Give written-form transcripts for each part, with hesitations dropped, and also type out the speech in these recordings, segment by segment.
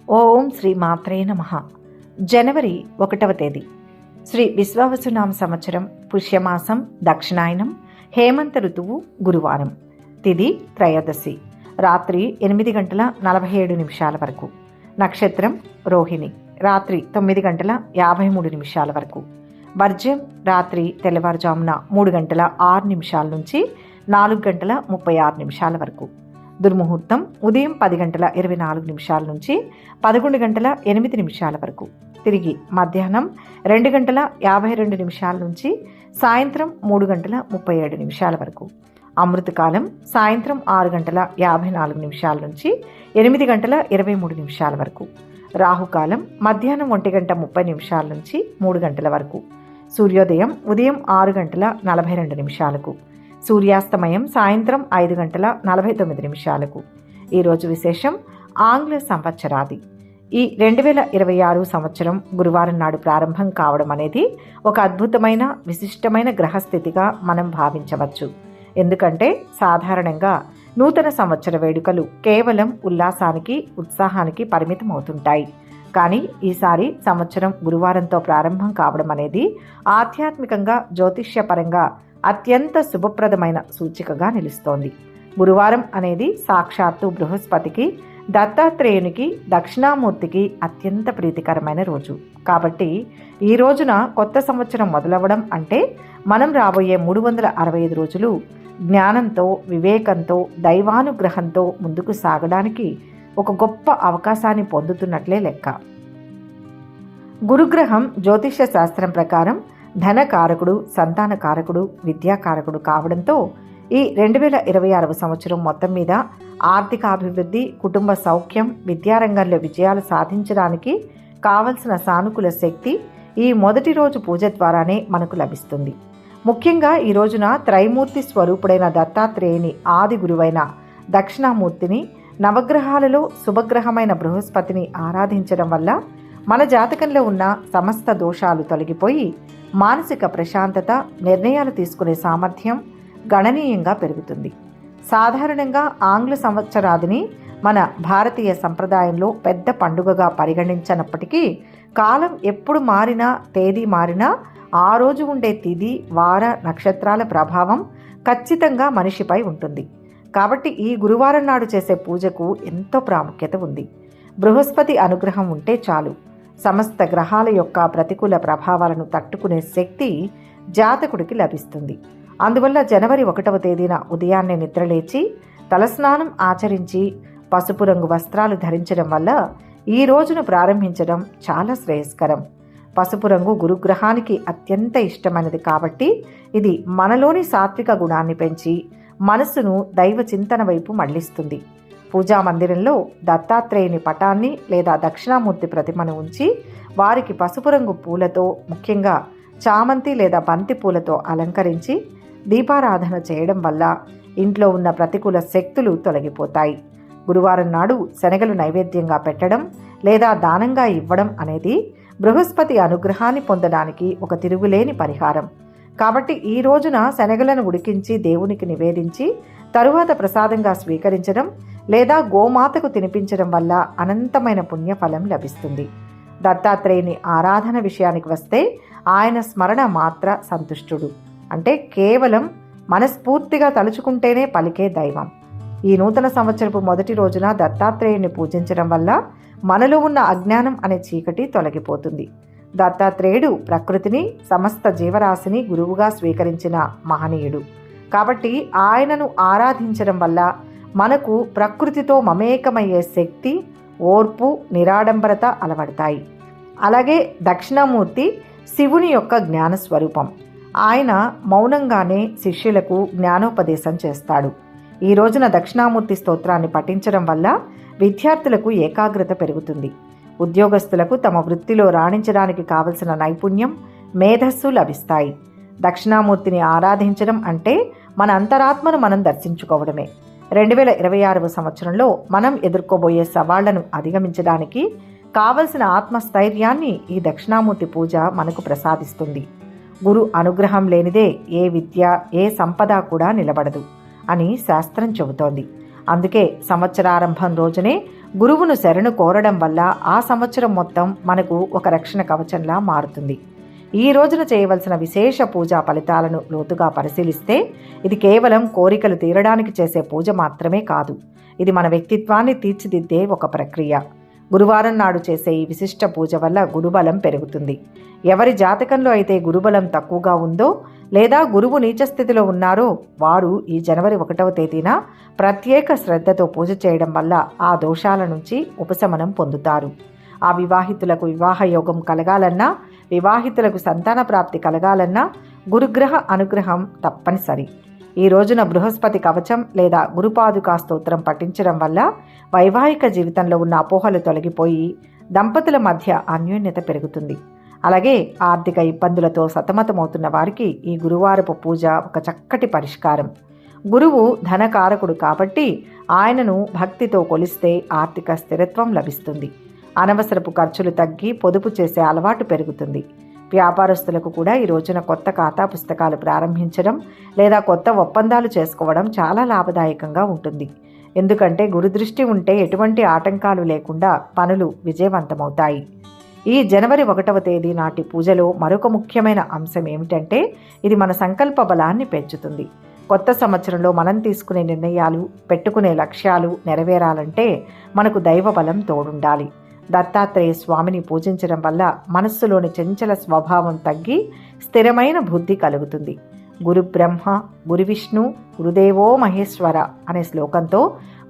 ఓం శ్రీ మాత్రే నమః. జనవరి 1వ తేదీ శ్రీ విశ్వావసునామ సంవత్సరం, పుష్యమాసం, దక్షిణాయనం, హేమంత ఋతువు, గురువారం. తిథి త్రయోదశి, రాత్రి 8:47 వరకు. నక్షత్రం రోహిణి, రాత్రి 9:53 వరకు. వర్జ్యం రాత్రి తెల్లవారుజామున 3:06 నుంచి 4:36 వరకు. దుర్ముహూర్తం ఉదయం 10:24 నుంచి 11:08 వరకు. తిరిగి మధ్యాహ్నం 2:52 నుంచి సాయంత్రం 3:37 వరకు. అమృతకాలం సాయంత్రం 6:54 నుంచి 8:23 వరకు. రాహుకాలం మధ్యాహ్నం 1:30 నుంచి 3 గంటల వరకు. సూర్యోదయం ఉదయం 6:42. సూర్యాస్తమయం సాయంత్రం 5:49. ఈరోజు విశేషం ఆంగ్ల సంవత్సరాది. ఈ 2026 సంవత్సరం గురువారం నాడు ప్రారంభం కావడం అనేది ఒక అద్భుతమైన విశిష్టమైన గ్రహస్థితిగా మనం భావించవచ్చు. ఎందుకంటే సాధారణంగా నూతన సంవత్సర వేడుకలు కేవలం ఉల్లాసానికి, ఉత్సాహానికి పరిమితం అవుతుంటాయి. కానీ ఈసారి సంవత్సరం గురువారంతో ప్రారంభం కావడం అనేది ఆధ్యాత్మికంగా, జ్యోతిష్యపరంగా అత్యంత శుభప్రదమైన సూచికగా నిలుస్తోంది. గురువారం అనేది సాక్షాత్తు బృహస్పతికి, దత్తాత్రేయునికి, దక్షిణామూర్తికి అత్యంత ప్రీతికరమైన రోజు. కాబట్టి ఈ రోజున కొత్త సంవత్సరం మొదలవ్వడం అంటే మనం రాబోయే 365 రోజులు జ్ఞానంతో, వివేకంతో, దైవానుగ్రహంతో ముందుకు సాగడానికి ఒక గొప్ప అవకాశాన్ని పొందుతున్నట్లే లెక్క. గురుగ్రహం జ్యోతిష్య శాస్త్రం ప్రకారం ధనకారకుడు, సంతానకారకుడు, విద్యాకారకుడు కావడంతో ఈ 2026 సంవత్సరం మొత్తం మీద ఆర్థికాభివృద్ధి, కుటుంబ సౌఖ్యం, విద్యారంగంలో విజయాలు సాధించడానికి కావలసిన సానుకూల శక్తి ఈ మొదటి రోజు పూజ ద్వారానే మనకు లభిస్తుంది. ముఖ్యంగా ఈ రోజున త్రైమూర్తి స్వరూపుడైన దత్తాత్రేయుని ఆది గురువైన దక్షిణామూర్తిని, నవగ్రహాలలో శుభగ్రహమైన బృహస్పతిని ఆరాధించడం వల్ల మన జాతకంలో ఉన్న సమస్త దోషాలు తొలగిపోయి మానసిక ప్రశాంతత, నిర్ణయాలు తీసుకునే సామర్థ్యం గణనీయంగా పెరుగుతుంది. సాధారణంగా ఆంగ్ల సంవత్సరాదిని మన భారతీయ సంప్రదాయంలో పెద్ద పండుగగా పరిగణించనప్పటికీ కాలం ఎప్పుడు మారినా, తేదీ మారినా ఆ రోజు ఉండే తిథి, వార, నక్షత్రాల ప్రభావం ఖచ్చితంగా మనిషిపై ఉంటుంది. కాబట్టి ఈ గురువారం నాడు చేసే పూజకు ఎంతో ప్రాముఖ్యత ఉంది. బృహస్పతి అనుగ్రహం ఉంటే చాలు, సమస్త గ్రహాల యొక్క ప్రతికూల ప్రభావాలను తట్టుకునే శక్తి జాతకుడికి లభిస్తుంది. అందువల్ల జనవరి 1వ తేదీన ఉదయాన్నే నిద్రలేచి తలస్నానం ఆచరించి పసుపు రంగు వస్త్రాలు ధరించడం వల్ల ఈ రోజును ప్రారంభించడం చాలా శ్రేయస్కరం. పసుపు రంగు గురుగ్రహానికి అత్యంత ఇష్టమైనది కాబట్టి ఇది మనలోని సాత్విక గుణాన్ని పెంచి మనసును దైవ చింతన వైపు మళ్లిస్తుంది. పూజా మందిరంలో దత్తాత్రేయుని పటాన్ని లేదా దక్షిణామూర్తి ప్రతిమను ఉంచి వారికి పసుపు రంగు పూలతో, ముఖ్యంగా చామంతి లేదా బంతి పూలతో అలంకరించి దీపారాధన చేయడం వల్ల ఇంట్లో ఉన్న ప్రతికూల శక్తులు తొలగిపోతాయి. గురువారం నాడు శనగలు నైవేద్యంగా పెట్టడం లేదా దానంగా ఇవ్వడం అనేది బృహస్పతి అనుగ్రహాన్ని పొందడానికి ఒక తిరుగులేని పరిహారం. కాబట్టి ఈ రోజున శనగలను ఉడికించి దేవునికి నివేదించి తరువాత ప్రసాదంగా స్వీకరించడం లేదా గోమాతకు తినిపించడం వల్ల అనంతమైన పుణ్యఫలం లభిస్తుంది. దత్తాత్రేయుని ఆరాధన విషయానికి వస్తే ఆయన స్మరణ మాత్ర సంతుష్టుడు, అంటే కేవలం మనస్ఫూర్తిగా తలుచుకుంటేనే పలికే దైవం. ఈ నూతన సంవత్సరపు మొదటి రోజున దత్తాత్రేయుని పూజించడం వల్ల మనలో ఉన్న అజ్ఞానం అనే చీకటి తొలగిపోతుంది. దత్తాత్రేయుడు ప్రకృతిని, సమస్త జీవరాశిని గురువుగా స్వీకరించిన మహనీయుడు. కాబట్టి ఆయనను ఆరాధించడం వల్ల మనకు ప్రకృతితో మమేకమయ్యే శక్తి, ఓర్పు, నిరాడంబరత అలవడతాయి. అలాగే దక్షిణామూర్తి శివుని యొక్క జ్ఞాన స్వరూపం. ఆయన మౌనంగానే శిష్యులకు జ్ఞానోపదేశం చేస్తాడు. ఈ రోజున దక్షిణామూర్తి స్తోత్రాన్ని పఠించడం వల్ల విద్యార్థులకు ఏకాగ్రత పెరుగుతుంది. ఉద్యోగస్తులకు తమ వృత్తిలో రాణించడానికి కావలసిన నైపుణ్యం, మేధస్సు లభిస్తాయి. దక్షిణామూర్తిని ఆరాధించడం అంటే మన అంతరాత్మను మనం దర్శించుకోవడమే. 2026 సంవత్సరంలో మనం ఎదుర్కోబోయే సవాళ్లను అధిగమించడానికి కావలసిన ఆత్మస్థైర్యాన్ని ఈ దక్షిణామూర్తి పూజ మనకు ప్రసాదిస్తుంది. గురు అనుగ్రహం లేనిదే ఏ విద్య, ఏ సంపద కూడా నిలబడదు అని శాస్త్రం చెబుతోంది. అందుకే సంవత్సరారంభం రోజునే గురువును శరణు కోరడం వల్ల ఆ సంవత్సరం మొత్తం మనకు ఒక రక్షణ కవచంలా మారుతుంది. ఈ రోజున చేయవలసిన విశేష పూజా ఫలితాలను లోతుగా పరిశీలిస్తే ఇది కేవలం కోరికలు తీరడానికి చేసే పూజ మాత్రమే కాదు. ఇది మన వ్యక్తిత్వాన్ని తీర్చిదిద్దే ఒక ప్రక్రియ. గురువారం నాడు చేసే ఈ విశిష్ట పూజ వల్ల గురుబలం పెరుగుతుంది. ఎవరి జాతకంలో అయితే గురుబలం తక్కువగా ఉందో లేదా గురువు నీచస్థితిలో ఉన్నారో వారు ఈ జనవరి 1వ తేదీన ప్రత్యేక శ్రద్ధతో పూజ చేయడం వల్ల ఆ దోషాల నుంచి ఉపశమనం పొందుతారు. ఆ వివాహితులకు వివాహ యోగం కలగాలన్నా, వివాహితులకు సంతాన ప్రాప్తి కలగాలన్నా గురుగ్రహ అనుగ్రహం తప్పనిసరి. ఈ రోజున బృహస్పతి కవచం లేదా గురుపాదుకా స్తోత్రం పఠించడం వల్ల వైవాహిక జీవితంలో ఉన్న అపోహలు తొలగిపోయి దంపతుల మధ్య అన్యోన్యత పెరుగుతుంది. అలాగే ఆర్థిక ఇబ్బందులతో సతమతమవుతున్న వారికి ఈ గురువారపు పూజ ఒక చక్కటి పరిష్కారం. గురువు ధనకారకుడు కాబట్టి ఆయనను భక్తితో కొలిస్తే ఆర్థిక స్థిరత్వం లభిస్తుంది. అనవసరపు ఖర్చులు తగ్గి పొదుపు చేసే అలవాటు పెరుగుతుంది. వ్యాపారస్తులకు కూడా ఈ రోజున కొత్త ఖాతా పుస్తకాలు ప్రారంభించడం లేదా కొత్త ఒప్పందాలు చేసుకోవడం చాలా లాభదాయకంగా ఉంటుంది. ఎందుకంటే గురుదృష్టి ఉంటే ఎటువంటి ఆటంకాలు లేకుండా పనులు విజయవంతమవుతాయి. ఈ జనవరి 1వ తేదీ నాటి పూజలో మరొక ముఖ్యమైన అంశం ఏమిటంటే ఇది మన సంకల్ప బలాన్ని పెంచుతుంది. కొత్త సంవత్సరంలో మనం తీసుకునే నిర్ణయాలు, పెట్టుకునే లక్ష్యాలు నెరవేరాలంటే మనకు దైవ బలం తోడుండాలి. దత్తాత్రేయ స్వామిని పూజించడం వల్ల మనస్సులోని చంచల స్వభావం తగ్గి స్థిరమైన బుద్ధి కలుగుతుంది. గురు బ్రహ్మ, గురు విష్ణు, గురుదేవో మహేశ్వర అనే శ్లోకంతో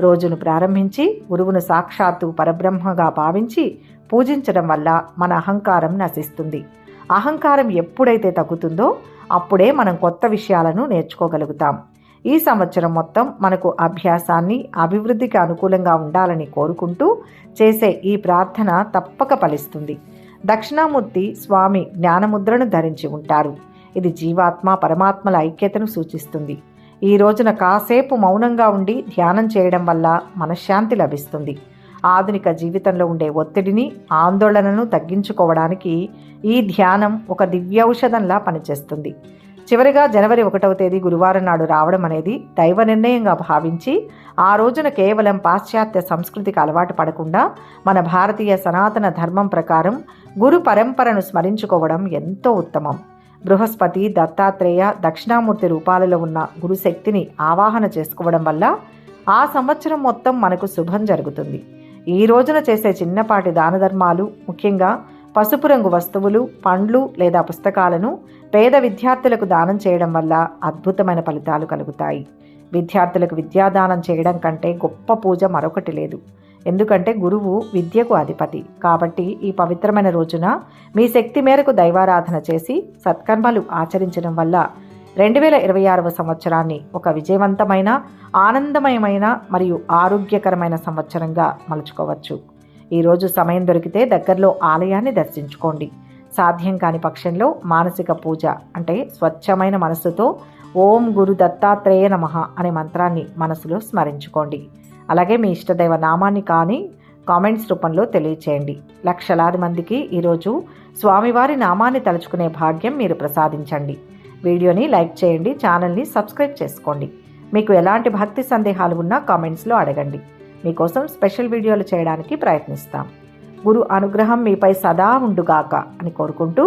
రోజును ప్రారంభించి గురువును సాక్షాత్తు పరబ్రహ్మగా భావించి పూజించడం వల్ల మన అహంకారం నశిస్తుంది. అహంకారం ఎప్పుడైతే తగ్గుతుందో అప్పుడే మనం కొత్త విషయాలను నేర్చుకోగలుగుతాం. ఈ సంవత్సరం మొత్తం మనకు అభ్యాసాన్ని, అభివృద్ధికి అనుకూలంగా ఉండాలని కోరుకుంటూ చేసే ఈ ప్రార్థన తప్పక ఫలిస్తుంది. దక్షిణామూర్తి స్వామి జ్ఞానముద్రను ధరించి ఉంటారు. ఇది జీవాత్మ పరమాత్మల ఐక్యతను సూచిస్తుంది. ఈ రోజున కాసేపు మౌనంగా ఉండి ధ్యానం చేయడం వల్ల మనశ్శాంతి లభిస్తుంది. ఆధునిక జీవితంలో ఉండే ఒత్తిడిని, ఆందోళనను తగ్గించుకోవడానికి ఈ ధ్యానం ఒక దివ్యౌషధంలా పనిచేస్తుంది. చివరిగా జనవరి 1వ తేదీ గురువారం నాడు రావడం అనేది దైవ నిర్ణయంగా భావించి ఆ రోజున కేవలం పాశ్చాత్య సంస్కృతికి అలవాటు పడకుండా మన భారతీయ సనాతన ధర్మం ప్రకారం గురు పరంపరను స్మరించుకోవడం ఎంతో ఉత్తమం. బృహస్పతి, దత్తాత్రేయ, దక్షిణామూర్తి రూపాలలో ఉన్న గురుశక్తిని ఆవాహన చేసుకోవడం వల్ల ఆ సంవత్సరం మొత్తం మనకు శుభం జరుగుతుంది. ఈ రోజున చేసే చిన్నపాటి దాన ధర్మాలు, ముఖ్యంగా పసుపు రంగు వస్తువులు, పండ్లు లేదా పుస్తకాలను పేద విద్యార్థులకు దానం చేయడం వల్ల అద్భుతమైన ఫలితాలు కలుగుతాయి. విద్యార్థులకు విద్యాదానం చేయడం కంటే గొప్ప పూజ మరొకటి లేదు. ఎందుకంటే గురువు విద్యకు అధిపతి. కాబట్టి ఈ పవిత్రమైన రోజున మీ శక్తి మేరకు దైవారాధన చేసి సత్కర్మలు ఆచరించడం వల్ల 2026వ సంవత్సరాన్ని ఒక విజయవంతమైన, ఆనందమయమైన మరియు ఆరోగ్యకరమైన సంవత్సరంగా మలుచుకోవచ్చు. ఈరోజు సమయం దొరికితే దగ్గరలో ఆలయాన్ని దర్శించుకోండి. సాధ్యం కాని పక్షంలో మానసిక పూజ అంటే స్వచ్ఛమైన మనస్సుతో ఓం గురు దత్తాత్రేయ నమః అనే మంత్రాన్ని మనసులో స్మరించుకోండి. అలాగే మీ ఇష్టదైవ నామాన్ని కానీ కామెంట్స్ రూపంలో తెలియచేయండి. లక్షలాది మందికి ఈరోజు స్వామివారి నామాన్ని తలుచుకునే భాగ్యం మీరు ప్రసాదించండి. వీడియోని లైక్ చేయండి, ఛానల్ని సబ్స్క్రైబ్ చేసుకోండి. మీకు ఎలాంటి భక్తి సందేహాలు ఉన్నా కామెంట్స్లో అడగండి. మీకోసం స్పెషల్ వీడియోలు చేయడానికి ప్రయత్నిస్తాం. గురు అనుగ్రహం మీపై సదా ఉండుగాక అని కోరుకుంటూ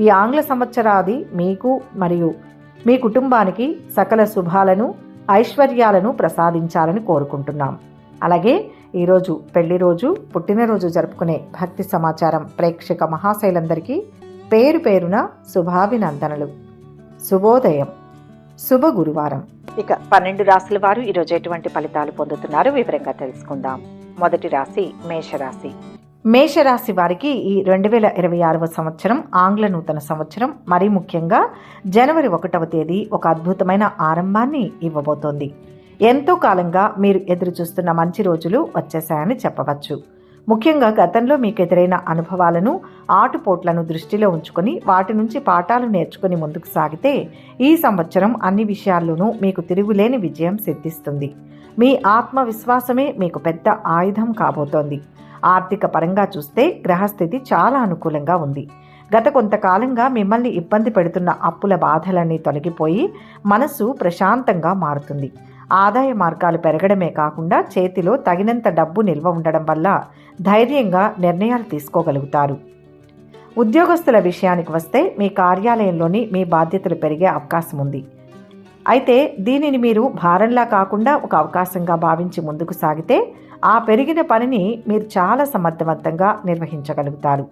ఈ ఆంగ్ల సంవత్సరాది మీకు మరియు మీ కుటుంబానికి సకల శుభాలను, ఐశ్వర్యాలను ప్రసాదించాలని కోరుకుంటున్నాం. అలాగే ఈరోజు పెళ్లి రోజు, పుట్టినరోజు జరుపుకునే భక్తి సమాచారం ప్రేక్షక మహాశైలందరికీ పేరు పేరున శుభాభినందనలు. శుభోదయం. శుభ గురువారం. ఇక 12 రాశుల వారు ఈరోజు ఎటువంటి ఫలితాలు పొందుతున్నారో వివరంగా తెలుసుకుందాం. మొదటి రాశి మేషరాశి. మేషరాశి వారికి ఈ 2026వ సంవత్సరం ఆంగ్ల నూతన సంవత్సరం, మరీ ముఖ్యంగా జనవరి 1వ తేదీ ఒక అద్భుతమైన ఆరంభాన్ని ఇవ్వబోతోంది. ఎంతో కాలంగా మీరు ఎదురు చూస్తున్న మంచి రోజులు వచ్చేశాయని చెప్పవచ్చు. ముఖ్యంగా గతంలో మీకు ఎదురైన అనుభవాలను, ఆటుపోట్లను దృష్టిలో ఉంచుకొని వాటి నుంచి పాఠాలు నేర్చుకుని ముందుకు సాగితే ఈ సంవత్సరం అన్ని విషయాల్లోనూ మీకు తిరుగులేని విజయం సిద్ధిస్తుంది. మీ ఆత్మవిశ్వాసమే మీకు పెద్ద ఆయుధం కాబోతోంది. ఆర్థిక పరంగా చూస్తే గ్రహస్థితి చాలా అనుకూలంగా ఉంది. గత కొంతకాలంగా మిమ్మల్ని ఇబ్బంది పెడుతున్న అప్పుల బాధలన్నీ తొలగిపోయి మనసు ప్రశాంతంగా మారుతుంది. ఆదాయ మార్గాలు పెరగడమే కాకుండా చేతిలో తగినంత డబ్బు నిల్వ ఉండడం వల్ల ధైర్యంగా నిర్ణయాలు తీసుకోగలుగుతారు. ఉద్యోగస్తుల విషయానికి వస్తే మీ కార్యాలయంలోని మీ బాధ్యతలు పెరిగే అవకాశం ఉంది. అయితే దీనిని మీరు భారంలా కాకుండా ఒక అవకాశంగా భావించి ముందుకు సాగితే ఆ పెరిగిన పనిని మీరు చాలా సమర్థవంతంగా నిర్వహించగలుగుతారు.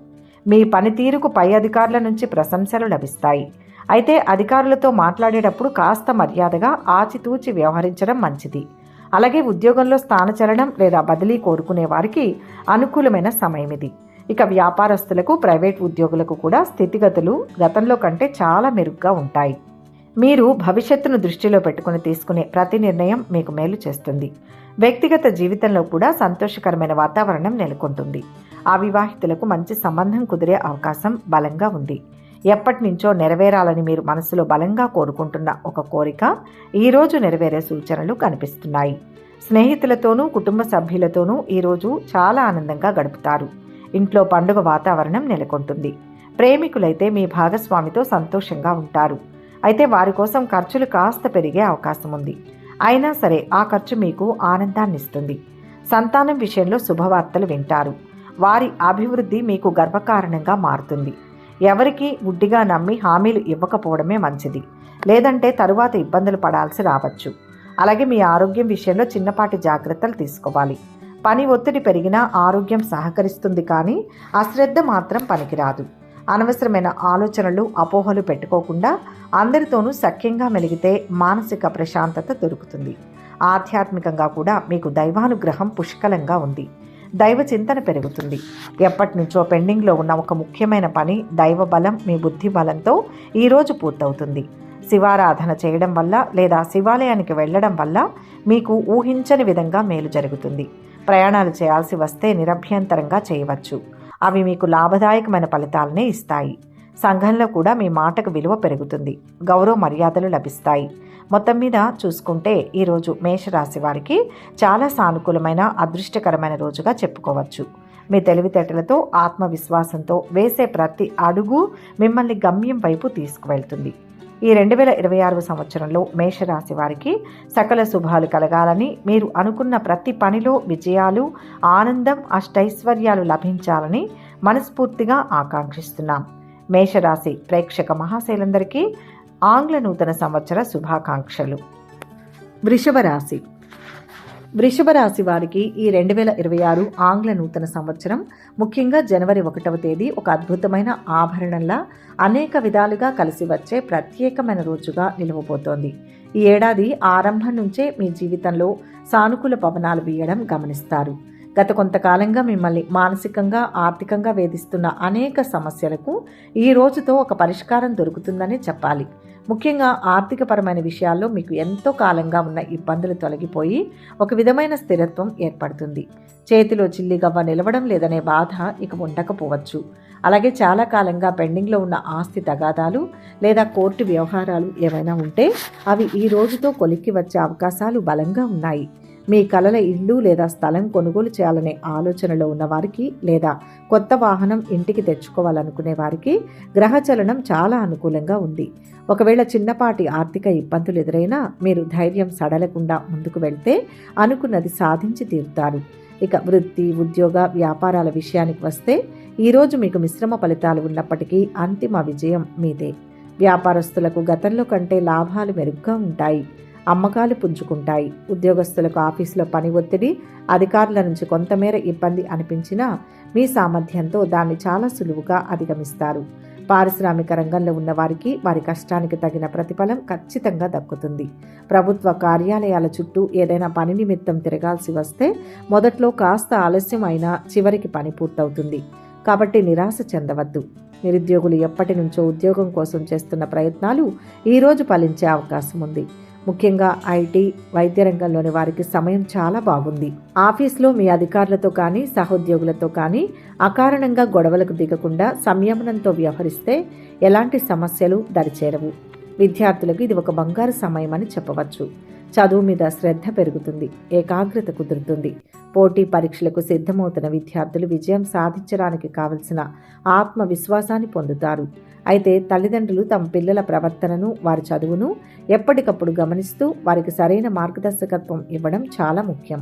మీ పనితీరుకు పై అధికారుల నుంచి ప్రశంసలు లభిస్తాయి. అయితే అధికారులతో మాట్లాడేటప్పుడు కాస్త మర్యాదగా ఆచితూచి వ్యవహరించడం మంచిది. అలాగే ఉద్యోగంలో స్థానచలనం లేదా బదిలీ కోరుకునే వారికి అనుకూలమైన సమయం ఇది. ఇక వ్యాపారస్తులకు, ప్రైవేట్ ఉద్యోగులకు కూడా స్థితిగతులు గతంలో కంటే చాలా మెరుగ్గా ఉంటాయి. మీరు భవిష్యత్తును దృష్టిలో పెట్టుకుని తీసుకునే ప్రతి నిర్ణయం మీకు మేలు చేస్తుంది. వ్యక్తిగత జీవితంలో కూడా సంతోషకరమైన వాతావరణం నెలకొంటుంది. అవివాహితులకు మంచి సంబంధం కుదిరే అవకాశం బలంగా ఉంది. ఎప్పటి నుంచో నెరవేరాలని మీరు మనసులో బలంగా కోరుకుంటున్న ఒక కోరిక ఈరోజు నెరవేరే సూచనలు కనిపిస్తున్నాయి. స్నేహితులతోనూ కుటుంబ సభ్యులతోనూ ఈరోజు చాలా ఆనందంగా గడుపుతారు. ఇంట్లో పండుగ వాతావరణం నెలకొంటుంది. ప్రేమికులైతే మీ భాగస్వామితో సంతోషంగా ఉంటారు. అయితే వారి కోసం ఖర్చులు కాస్త పెరిగే అవకాశం ఉంది. అయినా సరే ఆ ఖర్చు మీకు ఆనందాన్ని ఇస్తుంది. సంతానం విషయంలో శుభవార్తలు వింటారు. వారి అభివృద్ధి మీకు గర్వకారణంగా మారుతుంది. ఎవరికి గుడ్డిగా నమ్మి హామీలు ఇవ్వకపోవడమే మంచిది. లేదంటే తరువాత ఇబ్బందులు పడాల్సి రావచ్చు. అలాగే మీ ఆరోగ్యం విషయంలో చిన్నపాటి జాగ్రత్తలు తీసుకోవాలి. పని ఒత్తిడి పెరిగినా ఆరోగ్యం సహకరిస్తుంది, కానీ అశ్రద్ధ మాత్రం పనికిరాదు. అనవసరమైన ఆలోచనలు, అపోహలు పెట్టుకోకుండా అందరితోనూ సఖ్యంగా మెలిగితే మానసిక ప్రశాంతత దొరుకుతుంది. ఆధ్యాత్మికంగా కూడా మీకు దైవానుగ్రహం పుష్కలంగా ఉంది. దైవ చింతన పెరుగుతుంది. ఎప్పటి నుంచో పెండింగ్లో ఉన్న ఒక ముఖ్యమైన పని దైవ బలం, మీ బుద్ధి బలంతో ఈరోజు పూర్తవుతుంది. శివారాధన చేయడం వల్ల లేదా శివాలయానికి వెళ్ళడం వల్ల మీకు ఊహించని విధంగా మేలు జరుగుతుంది. ప్రయాణాలు చేయాల్సి వస్తే నిరభ్యంతరంగా చేయవచ్చు. అవి మీకు లాభదాయకమైన ఫలితాలనే ఇస్తాయి. సంఘంలో కూడా మీ మాటకు విలువ పెరుగుతుంది. గౌరవ మర్యాదలు లభిస్తాయి. మొత్తం మీద చూసుకుంటే ఈరోజు మేషరాశి వారికి చాలా సానుకూలమైన, అదృష్టకరమైన రోజుగా చెప్పుకోవచ్చు. మీ తెలివితేటలతో, ఆత్మవిశ్వాసంతో వేసే ప్రతి అడుగు మిమ్మల్ని గమ్యం వైపు తీసుకువెళ్తుంది. ఈ 2026 సంవత్సరంలో మేషరాశి వారికి సకల శుభాలు కలగాలని, మీరు అనుకున్న ప్రతి పనిలో విజయాలు, ఆనందం, అష్టైశ్వర్యాలు లభించాలని మనస్ఫూర్తిగా ఆకాంక్షిస్తున్నాం. మేషరాశి ప్రేక్షక మహాశైలందరికీ ఆంగ్ల నూతన సంవత్సర శుభాకాంక్షలు. వృషభ రాశి వారికి ఈ 2026 ఆంగ్ల నూతన సంవత్సరం ముఖ్యంగా జనవరి 1వ తేదీ ఒక అద్భుతమైన ఆభరణంలా అనేక విధాలుగా కలిసి వచ్చే ప్రత్యేకమైన రోజుగా నిలవబోతోంది. ఈ ఏడాది ఆరంభం నుంచే మీ జీవితంలో సానుకూల పవనాలు వీయడం గమనిస్తారు. గత కొంతకాలంగా మిమ్మల్ని మానసికంగా, ఆర్థికంగా వేధిస్తున్న అనేక సమస్యలకు ఈ రోజుతో ఒక పరిష్కారం దొరుకుతుందని చెప్పాలి. ముఖ్యంగా ఆర్థికపరమైన విషయాల్లో మీకు ఎంతో కాలంగా ఉన్న ఇబ్బందులు తొలగిపోయి ఒక విధమైన స్థిరత్వం ఏర్పడుతుంది. చేతిలో చిల్లిగవ్వ నిలవడం లేదనే బాధ ఇక ఉండకపోవచ్చు. అలాగే చాలా కాలంగా పెండింగ్లో ఉన్న ఆస్తి తగాదాలు లేదా కోర్టు వ్యవహారాలు ఏవైనా ఉంటే అవి ఈ రోజుతో కొలిక్కి వచ్చే అవకాశాలు బలంగా ఉన్నాయి. మీ కలల ఇల్లు లేదా స్థలం కొనుగోలు చేయాలనే ఆలోచనలో ఉన్నవారికి లేదా కొత్త వాహనం ఇంటికి తెచ్చుకోవాలనుకునే వారికి గ్రహచలనం చాలా అనుకూలంగా ఉంది. ఒకవేళ చిన్నపాటి ఆర్థిక ఇబ్బందులు ఎదురైనా మీరు ధైర్యం సడలకుండా ముందుకు వెళ్తే అనుకున్నది సాధించి తీరుతారు. ఇక వృత్తి, ఉద్యోగ, వ్యాపారాల విషయానికి వస్తే ఈరోజు మీకు మిశ్రమ ఫలితాలు ఉన్నప్పటికీ అంతిమ విజయం మీదే. వ్యాపారస్తులకు గతంలో కంటే లాభాలు మెరుగ్గా ఉంటాయి. అమ్మకాలు పుంజుకుంటాయి. ఉద్యోగస్తులకు ఆఫీసులో పని ఒత్తిడి, అధికారుల నుంచి కొంతమేర ఇబ్బంది అనిపించినా మీ సామర్థ్యంతో దాన్ని చాలా సులువుగా అధిగమిస్తారు. పారిశ్రామిక రంగంలో ఉన్నవారికి వారి కష్టానికి తగిన ప్రతిఫలం ఖచ్చితంగా దక్కుతుంది. ప్రభుత్వ కార్యాలయాల చుట్టూ ఏదైనా పని నిమిత్తం తిరగాల్సి వస్తే మొదట్లో కాస్త ఆలస్యం అయినా చివరికి పని పూర్తవుతుంది. కాబట్టి నిరాశ చెందవద్దు. నిరుద్యోగులు ఎప్పటి నుంచో ఉద్యోగం కోసం చేస్తున్న ప్రయత్నాలు ఈరోజు ఫలించే అవకాశం ఉంది. ముఖ్యంగా ఐటీ, వైద్య రంగంలోని వారికి సమయం చాలా బాగుంది. ఆఫీస్లో మీ అధికారులతో కానీ సహోద్యోగులతో కానీ అకారణంగా గొడవలకు దిగకుండా సంయమనంతో వ్యవహరిస్తే ఎలాంటి సమస్యలు దరిచేరవు. విద్యార్థులకు ఇది ఒక బంగారు సమయం అని చెప్పవచ్చు. చదువు మీద శ్రద్ధ పెరుగుతుంది, ఏకాగ్రత కుదురుతుంది. పోటీ పరీక్షలకు సిద్ధమవుతున్న విద్యార్థులు విజయం సాధించడానికి కావలసిన ఆత్మవిశ్వాసాన్ని పొందుతారు. అయితే తల్లిదండ్రులు తమ పిల్లల ప్రవర్తనను, వారి చదువును ఎప్పటికప్పుడు గమనిస్తూ వారికి సరైన మార్గదర్శకత్వం ఇవ్వడం చాలా ముఖ్యం.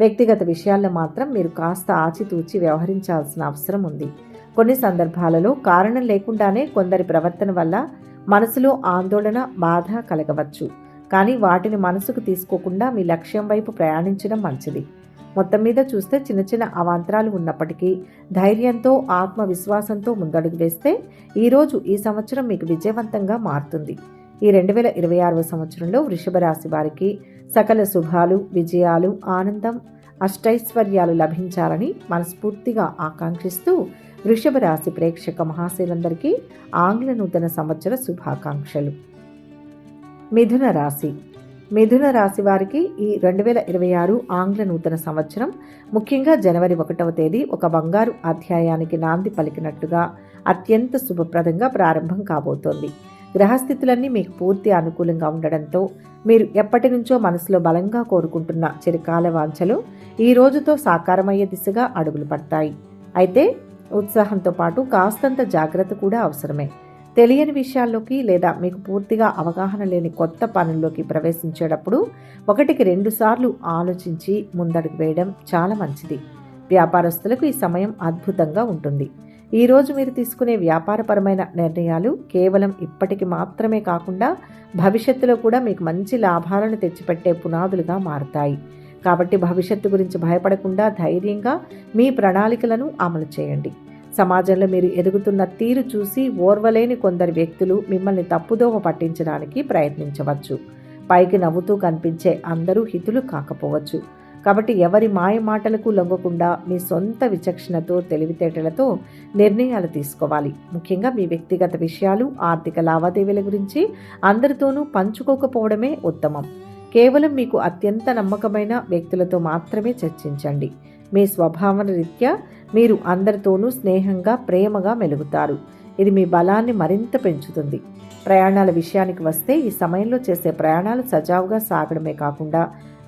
వ్యక్తిగత విషయాల్లో మాత్రం మీరు కాస్త ఆచితూచి వ్యవహరించాల్సిన అవసరం ఉంది. కొన్ని సందర్భాలలో కారణం లేకుండానే కొందరి ప్రవర్తన వల్ల మనసులో ఆందోళన, బాధ కలగవచ్చు. కానీ వాటిని మనసుకు తీసుకోకుండా మీ లక్ష్యం వైపు ప్రయాణించడం మంచిది. మొత్తం మీద చూస్తే చిన్న చిన్న అవాంతరాలు ఉన్నప్పటికీ ధైర్యంతో, ఆత్మవిశ్వాసంతో ముందడుగు వేస్తే ఈ సంవత్సరం మీకు విజయవంతంగా మారుతుంది. ఈ 2026వ సంవత్సరంలో వృషభ రాశి వారికి సకల శుభాలు, విజయాలు, ఆనందం, అష్టైశ్వర్యాలు లభించాలని మనస్ఫూర్తిగా ఆకాంక్షిస్తూ వృషభ రాశి ప్రేక్షక మహాశయులందరికీ ఆంగ్ల నూతన సంవత్సర శుభాకాంక్షలు. మిథున రాశి. మిథున రాశి వారికి ఈ 2026 ఆంగ్ల నూతన సంవత్సరం ముఖ్యంగా జనవరి 1వ తేదీ ఒక బంగారు అధ్యాయానికి నాంది పలికినట్లుగా అత్యంత శుభప్రదంగా ప్రారంభం కాబోతోంది. గ్రహస్థితులన్నీ మీకు పూర్తి అనుకూలంగా ఉండడంతో మీరు ఎప్పటి నుంచో మనసులో బలంగా కోరుకుంటున్న చిరకాల వాంఛలు ఈ రోజుతో సాకారమయ్యే దిశగా అడుగులు పడతాయి. అయితే ఉత్సాహంతో పాటు కాస్తంత జాగ్రత్త కూడా అవసరమే. తెలియని విషయాల్లోకి లేదా మీకు పూర్తిగా అవగాహన లేని కొత్త పనుల్లోకి ప్రవేశించేటప్పుడు 1కి 2 సార్లు ఆలోచించి ముందడుగు వేయడం చాలా మంచిది. వ్యాపారస్తులకు ఈ సమయం అద్భుతంగా ఉంటుంది. ఈ రోజు మీరు తీసుకునే వ్యాపారపరమైన నిర్ణయాలు కేవలం ఇప్పటికి మాత్రమే కాకుండా భవిష్యత్తులో కూడా మీకు మంచి లాభాలను తెచ్చిపెట్టే పునాదులుగా మారుతాయి. కాబట్టి భవిష్యత్తు గురించి భయపడకుండా ధైర్యంగా మీ ప్రణాళికలను అమలు చేయండి. సమాజంలో మీరు ఎదుగుతున్న తీరు చూసి ఓర్వలేని కొందరు వ్యక్తులు మిమ్మల్ని తప్పుదోవ పట్టించడానికి ప్రయత్నించవచ్చు. పైకి నవ్వుతూ కనిపించే అందరూ హితులు కాకపోవచ్చు. కాబట్టి ఎవరి మాయ మాటలకు లొంగకుండా మీ సొంత విచక్షణతో, తెలివితేటలతో నిర్ణయాలు తీసుకోవాలి. ముఖ్యంగా మీ వ్యక్తిగత విషయాలు, ఆర్థిక లావాదేవీల గురించి అందరితోనూ పంచుకోకపోవడమే ఉత్తమం. కేవలం మీకు అత్యంత నమ్మకమైన వ్యక్తులతో మాత్రమే చర్చించండి. మీ స్వభావం రీత్యా మీరు అందరితోనూ స్నేహంగా, ప్రేమగా మెలుగుతారు. ఇది మీ బలాన్ని మరింత పెంచుతుంది. ప్రయాణాల విషయానికి వస్తే ఈ సమయంలో చేసే ప్రయాణాలు సజావుగా సాగడమే కాకుండా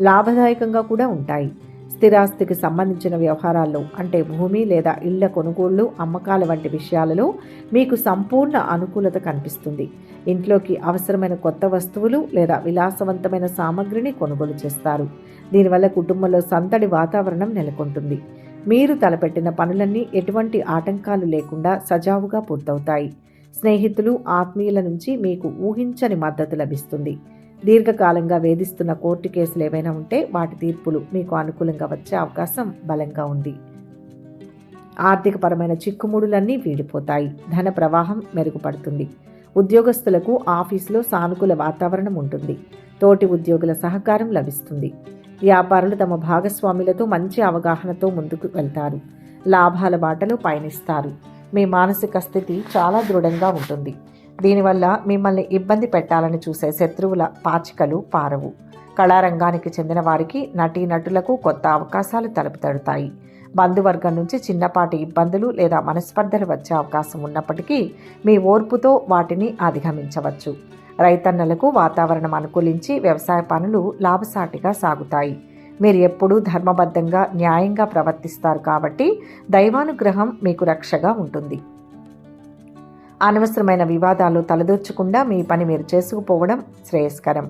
లాభదాయకంగా కూడా ఉంటాయి. స్థిరాస్తికి సంబంధించిన వ్యవహారాల్లో అంటే భూమి లేదా ఇళ్ల కొనుగోళ్లు, అమ్మకాల వంటి విషయాలలో మీకు సంపూర్ణ అనుకూలత కనిపిస్తుంది. ఇంట్లోకి అవసరమైన కొత్త వస్తువులు లేదా విలాసవంతమైన సామగ్రిని కొనుగోలు చేస్తారు. దీనివల్ల కుటుంబంలో సందడి వాతావరణం నెలకొంటుంది. మీరు తలపెట్టిన పనులన్నీ ఎటువంటి ఆటంకాలు లేకుండా సజావుగా పూర్తవుతాయి. స్నేహితులు, ఆత్మీయుల నుంచి మీకు ఊహించని మద్దతు లభిస్తుంది. దీర్ఘకాలంగా వేధిస్తున్న కోర్టు కేసులు ఏవైనా ఉంటే వాటి తీర్పులు మీకు అనుకూలంగా వచ్చే అవకాశం బలంగా ఉంది. ఆర్థికపరమైన చిక్కుముడులన్నీ వీడిపోతాయి. ధన ప్రవాహం మెరుగుపడుతుంది. ఉద్యోగస్తులకు ఆఫీసులో సానుకూల వాతావరణం ఉంటుంది. తోటి ఉద్యోగుల సహకారం లభిస్తుంది. వ్యాపారులు తమ భాగస్వాములతో మంచి అవగాహనతో ముందుకు వెళ్తారు. లాభాల బాటలో పయనిస్తారు. మీ మానసిక స్థితి చాలా దృఢంగా ఉంటుంది. దీనివల్ల మిమ్మల్ని ఇబ్బంది పెట్టాలని చూసే శత్రువుల పాచికలు పారవు. కళారంగానికి చెందిన వారికి, నటీనటులకు కొత్త అవకాశాలు తలుపు తడతాయి. బంధువర్గం నుంచి చిన్నపాటి ఇబ్బందులు లేదా మనస్పర్ధలు వచ్చే అవకాశం ఉన్నప్పటికీ మీ ఓర్పుతో వాటిని అధిగమించవచ్చు. రైతన్నలకు వాతావరణం అనుకూలించి వ్యవసాయ పనులు లాభసాటిగా సాగుతాయి. మీరు ఎప్పుడూ ధర్మబద్ధంగా, న్యాయంగా ప్రవర్తిస్తారు కాబట్టి దైవానుగ్రహం మీకు రక్షగా ఉంటుంది. అనవసరమైన వివాదాలు తలదూర్చకుండా మీ పని మీరు చేసుకుపోవడం శ్రేయస్కరం.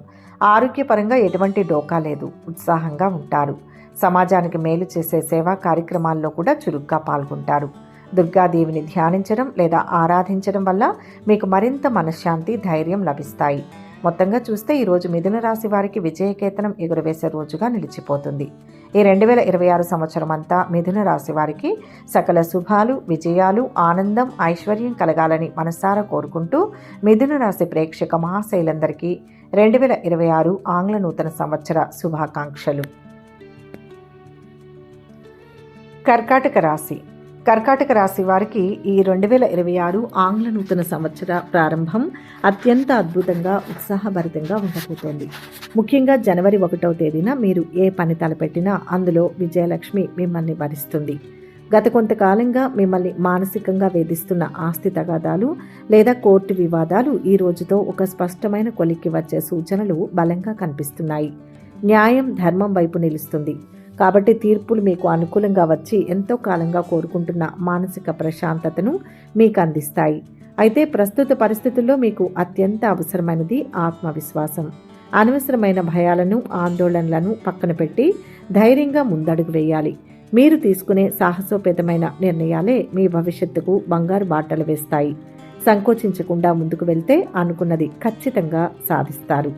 ఆరోగ్యపరంగా ఎటువంటి డోకా లేదు. ఉత్సాహంగా ఉంటారు. సమాజానికి మేలు చేసే సేవా కార్యక్రమాల్లో కూడా చురుగ్గా పాల్గొంటారు. దుర్గాదేవిని ధ్యానించడం లేదా ఆరాధించడం వల్ల మీకు మరింత మనశ్శాంతి, ధైర్యం లభిస్తాయి. మొత్తంగా చూస్తే ఈరోజు మిథున రాశి వారికి విజయకేతనం ఎగురవేసే రోజుగా నిలిచిపోతుంది. ఈ 2026 సంవత్సరం అంతా మిథున రాశి వారికి సకల శుభాలు, విజయాలు, ఆనందం, ఐశ్వర్యం కలగాలని మనసారా కోరుకుంటూ మిథున రాశి ప్రేక్షక మహాశైలందరికీ 2026 ఆంగ్ల నూతన సంవత్సర శుభాకాంక్షలు. కర్కాటక రాశి. కర్కాటక రాశి వారికి ఈ 2026 ఆంగ్ల నూతన సంవత్సర ప్రారంభం అత్యంత అద్భుతంగా, ఉత్సాహభరితంగా ఉండబోతోంది. ముఖ్యంగా జనవరి 1వ తేదీన మీరు ఏ పని తలపెట్టినా అందులో విజయలక్ష్మి మిమ్మల్ని భరిస్తుంది. గత కొంతకాలంగా మిమ్మల్ని మానసికంగా వేధిస్తున్న ఆస్తి తగాదాలు లేదా కోర్టు వివాదాలు ఈ రోజుతో ఒక స్పష్టమైన కొలిక్కి వచ్చే సూచనలు బలంగా కనిపిస్తున్నాయి. న్యాయం, ధర్మం వైపు నిలుస్తుంది. కాబట్టి తీర్పులు మీకు అనుకూలంగా వచ్చి ఎంతో కాలంగా కోరుకుంటున్న మానసిక ప్రశాంతతను మీకు అందిస్తాయి. అయితే ప్రస్తుత పరిస్థితుల్లో మీకు అత్యంత అవసరమైనది ఆత్మవిశ్వాసం. అనవసరమైన భయాలను, ఆందోళనలను పక్కన పెట్టి ధైర్యంగా ముందడుగు వేయాలి. మీరు తీసుకునే సాహసోపేతమైన నిర్ణయాలే మీ భవిష్యత్తుకు బంగారు బాటలు వేస్తాయి. సంకోచించకుండా ముందుకు వెళ్తే అనుకున్నది ఖచ్చితంగా సాధిస్తారు.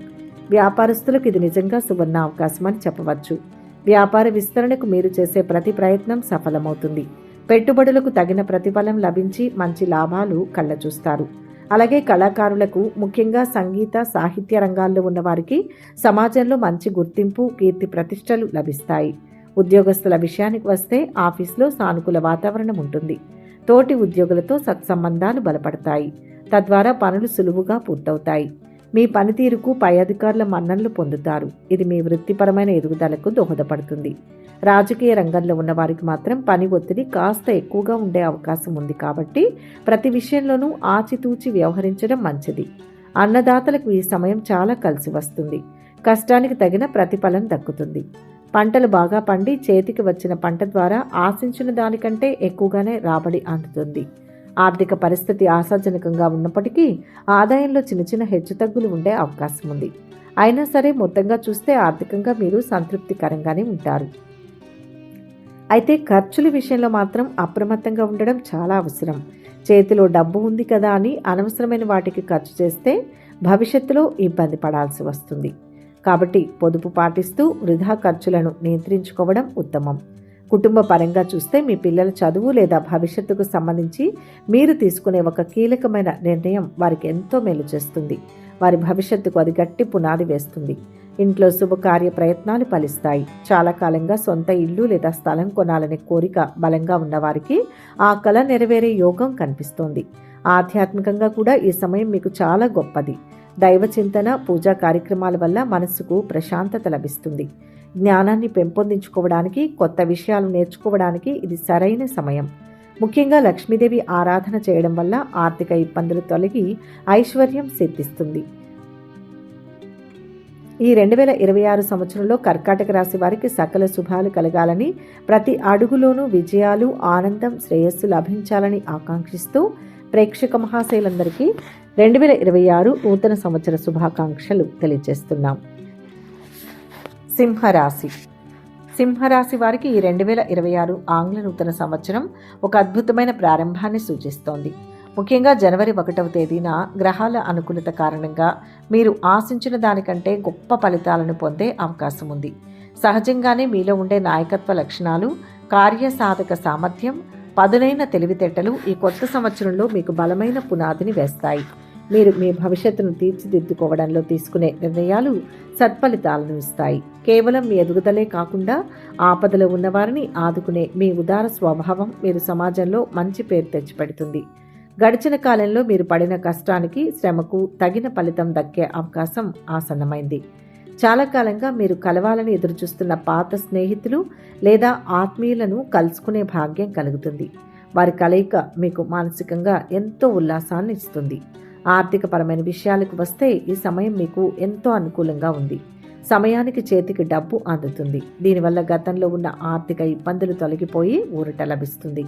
వ్యాపారస్తులకు ఇది నిజంగా సువర్ణ అవకాశం అని చెప్పవచ్చు. వ్యాపార విస్తరణకు మీరు చేసే ప్రతి ప్రయత్నం సఫలమవుతుంది. పెట్టుబడులకు తగిన ప్రతిఫలం లభించి మంచి లాభాలు కళ్ళచూస్తారు. అలాగే కళాకారులకు, ముఖ్యంగా సంగీత, సాహిత్య రంగాల్లో ఉన్నవారికి సమాజంలో మంచి గుర్తింపు, కీర్తి ప్రతిష్టలు లభిస్తాయి. ఉద్యోగస్తుల విషయానికి వస్తే ఆఫీసులో సానుకూల వాతావరణం ఉంటుంది. తోటి ఉద్యోగులతో సత్సంబంధాలు బలపడతాయి. తద్వారా పనులు సులువుగా పూర్తవుతాయి. మీ పనితీరుకు పై అధికారుల మన్ననలు పొందుతారు. ఇది మీ వృత్తిపరమైన ఎదుగుదలకు దోహదపడుతుంది. రాజకీయ రంగంలో ఉన్న వారికి మాత్రం పని ఒత్తిడి కాస్త ఎక్కువగా ఉండే అవకాశం ఉంది కాబట్టి ప్రతి విషయంలోనూ ఆచితూచి వ్యవహరించడం మంచిది. అన్నదాతలకు ఈ సమయం చాలా కలిసి వస్తుంది. కష్టానికి తగిన ప్రతిఫలం దక్కుతుంది. పంటలు బాగా పండి చేతికి వచ్చిన పంట ద్వారా ఆశించిన దానికంటే ఎక్కువగానే రాబడి అందుతుంది. ఆర్థిక పరిస్థితి ఆశాజనకంగా ఉన్నప్పటికీ ఆదాయంలో చిన్న చిన్న హెచ్చుతగ్గులు ఉండే అవకాశం ఉంది. అయినా సరే మొత్తంగా చూస్తే ఆర్థికంగా మీరు సంతృప్తికరంగానే ఉంటారు. అయితే ఖర్చుల విషయంలో మాత్రం అప్రమత్తంగా ఉండడం చాలా అవసరం. చేతిలో డబ్బు ఉంది కదా అని అనవసరమైన వాటికి ఖర్చు చేస్తే భవిష్యత్తులో ఇబ్బంది పడాల్సి వస్తుంది. కాబట్టి పొదుపు పాటిస్తూ వృధా ఖర్చులను నియంత్రించుకోవడం ఉత్తమం. కుటుంబ పరంగా చూస్తే మీ పిల్లల చదువు లేదా భవిష్యత్తుకు సంబంధించి మీరు తీసుకునే ఒక కీలకమైన నిర్ణయం వారికి ఎంతో మేలు చేస్తుంది. వారి భవిష్యత్తుకు అది గట్టి పునాది వేస్తుంది. ఇంట్లో శుభకార్య ప్రయత్నాలు ఫలిస్తాయి. చాలా కాలంగా సొంత ఇల్లు లేదా స్థలం కొనాలనే కోరిక బలంగా ఉన్నవారికి ఆ కల నెరవేరే యోగం కనిపిస్తోంది. ఆధ్యాత్మికంగా కూడా ఈ సమయం మీకు చాలా గొప్పది. దైవ చింతన, పూజా కార్యక్రమాల వల్ల మనస్సుకు ప్రశాంతత లభిస్తుంది. జ్ఞానాన్ని పెంపొందించుకోవడానికి, కొత్త విషయాలు నేర్చుకోవడానికి ఇది సరైన సమయం. ముఖ్యంగా లక్ష్మీదేవి ఆరాధన చేయడం వల్ల ఆర్థిక ఇబ్బందులు తొలగి ఐశ్వర్యం సిద్ధిస్తుంది. ఈ 2026 సంవత్సరంలో కర్కాటక రాశి వారికి సకల శుభాలు కలగాలని, ప్రతి అడుగులోనూ విజయాలు, ఆనందం, శ్రేయస్సు లభించాలని ఆకాంక్షిస్తూ ప్రేక్షక మహాశయులందరికీ 2026 నూతన సంవత్సర శుభాకాంక్షలు తెలియజేస్తున్నాం. సింహరాశి. సింహరాశి వారికి ఈ 2026 ఆంగ్ల నూతన సంవత్సరం ఒక అద్భుతమైన ప్రారంభాన్ని సూచిస్తోంది. ముఖ్యంగా జనవరి 1వ తేదీన గ్రహాల అనుకూలత కారణంగా మీరు ఆశించిన దానికంటే గొప్ప ఫలితాలను పొందే అవకాశం ఉంది. సహజంగానే మీలో ఉండే నాయకత్వ లక్షణాలు, కార్యసాధక సామర్థ్యం, పదునైన తెలివితేటలు ఈ కొత్త సంవత్సరంలో మీకు బలమైన పునాదిని వేస్తాయి. మీరు మీ భవిష్యత్తును తీర్చిదిద్దుకోవడంలో తీసుకునే నిర్ణయాలు సత్ఫలితాలను ఇస్తాయి. కేవలం మీ ఎదుగుదలే కాకుండా ఆపదలో ఉన్నవారిని ఆదుకునే మీ ఉదార స్వభావం మీరు సమాజంలో మంచి పేరు తెచ్చిపెడుతుంది. గడిచిన కాలంలో మీరు పడిన కష్టానికి, శ్రమకు తగిన ఫలితం దక్కే అవకాశం ఆసన్నమైంది. చాలా కాలంగా మీరు కలవాలని ఎదురుచూస్తున్న పాత స్నేహితులు లేదా ఆత్మీయులను కలుసుకునే భాగ్యం కలుగుతుంది. వారి కలయిక మీకు మానసికంగా ఎంతో ఉల్లాసాన్ని ఇస్తుంది. ఆర్థికపరమైన విషయాలకు వస్తే ఈ సమయం మీకు ఎంతో అనుకూలంగా ఉంది. సమయానికి చేతికి డబ్బు అందుతుంది. దీనివల్ల గతంలో ఉన్న ఆర్థిక ఇబ్బందులు తొలగిపోయి ఊరట లభిస్తుంది.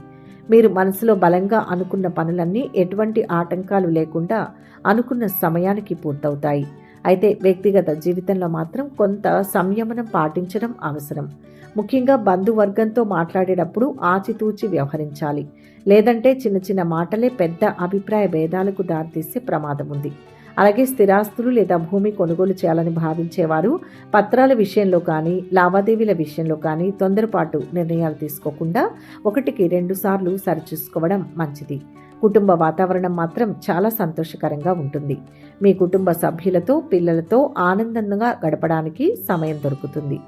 మీరు మనసులో బలంగా అనుకున్న పనులన్నీ ఎటువంటి ఆటంకాలు లేకుండా అనుకున్న సమయానికి పూర్తవుతాయి. అయితే వ్యక్తిగత జీవితంలో మాత్రం కొంత సంయమనం పాటించడం అవసరం. ముఖ్యంగా బంధువర్గంతో మాట్లాడేటప్పుడు ఆచితూచి వ్యవహరించాలి. లేదంటే చిన్న చిన్న మాటలే పెద్ద అభిప్రాయ భేదాలకు దారితీసే ప్రమాదం ఉంది. అలాగే స్థిరాస్తులు లేదా భూమి కొనుగోలు చేయాలని భావించేవారు పత్రాల విషయంలో కానీ, లావాదేవీల విషయంలో కానీ తొందరపాటు నిర్ణయాలు తీసుకోకుండా 1కి 2 సార్లు సరిచూసుకోవడం మంచిది. కుటుంబ వాతావరణం మాత్రం చాలా సంతోషకరంగా ఉంటుంది. మీ కుటుంబ సభ్యులతో, పిల్లలతో ఆనందంగా గడపడానికి సమయం దొరుకుతుంది.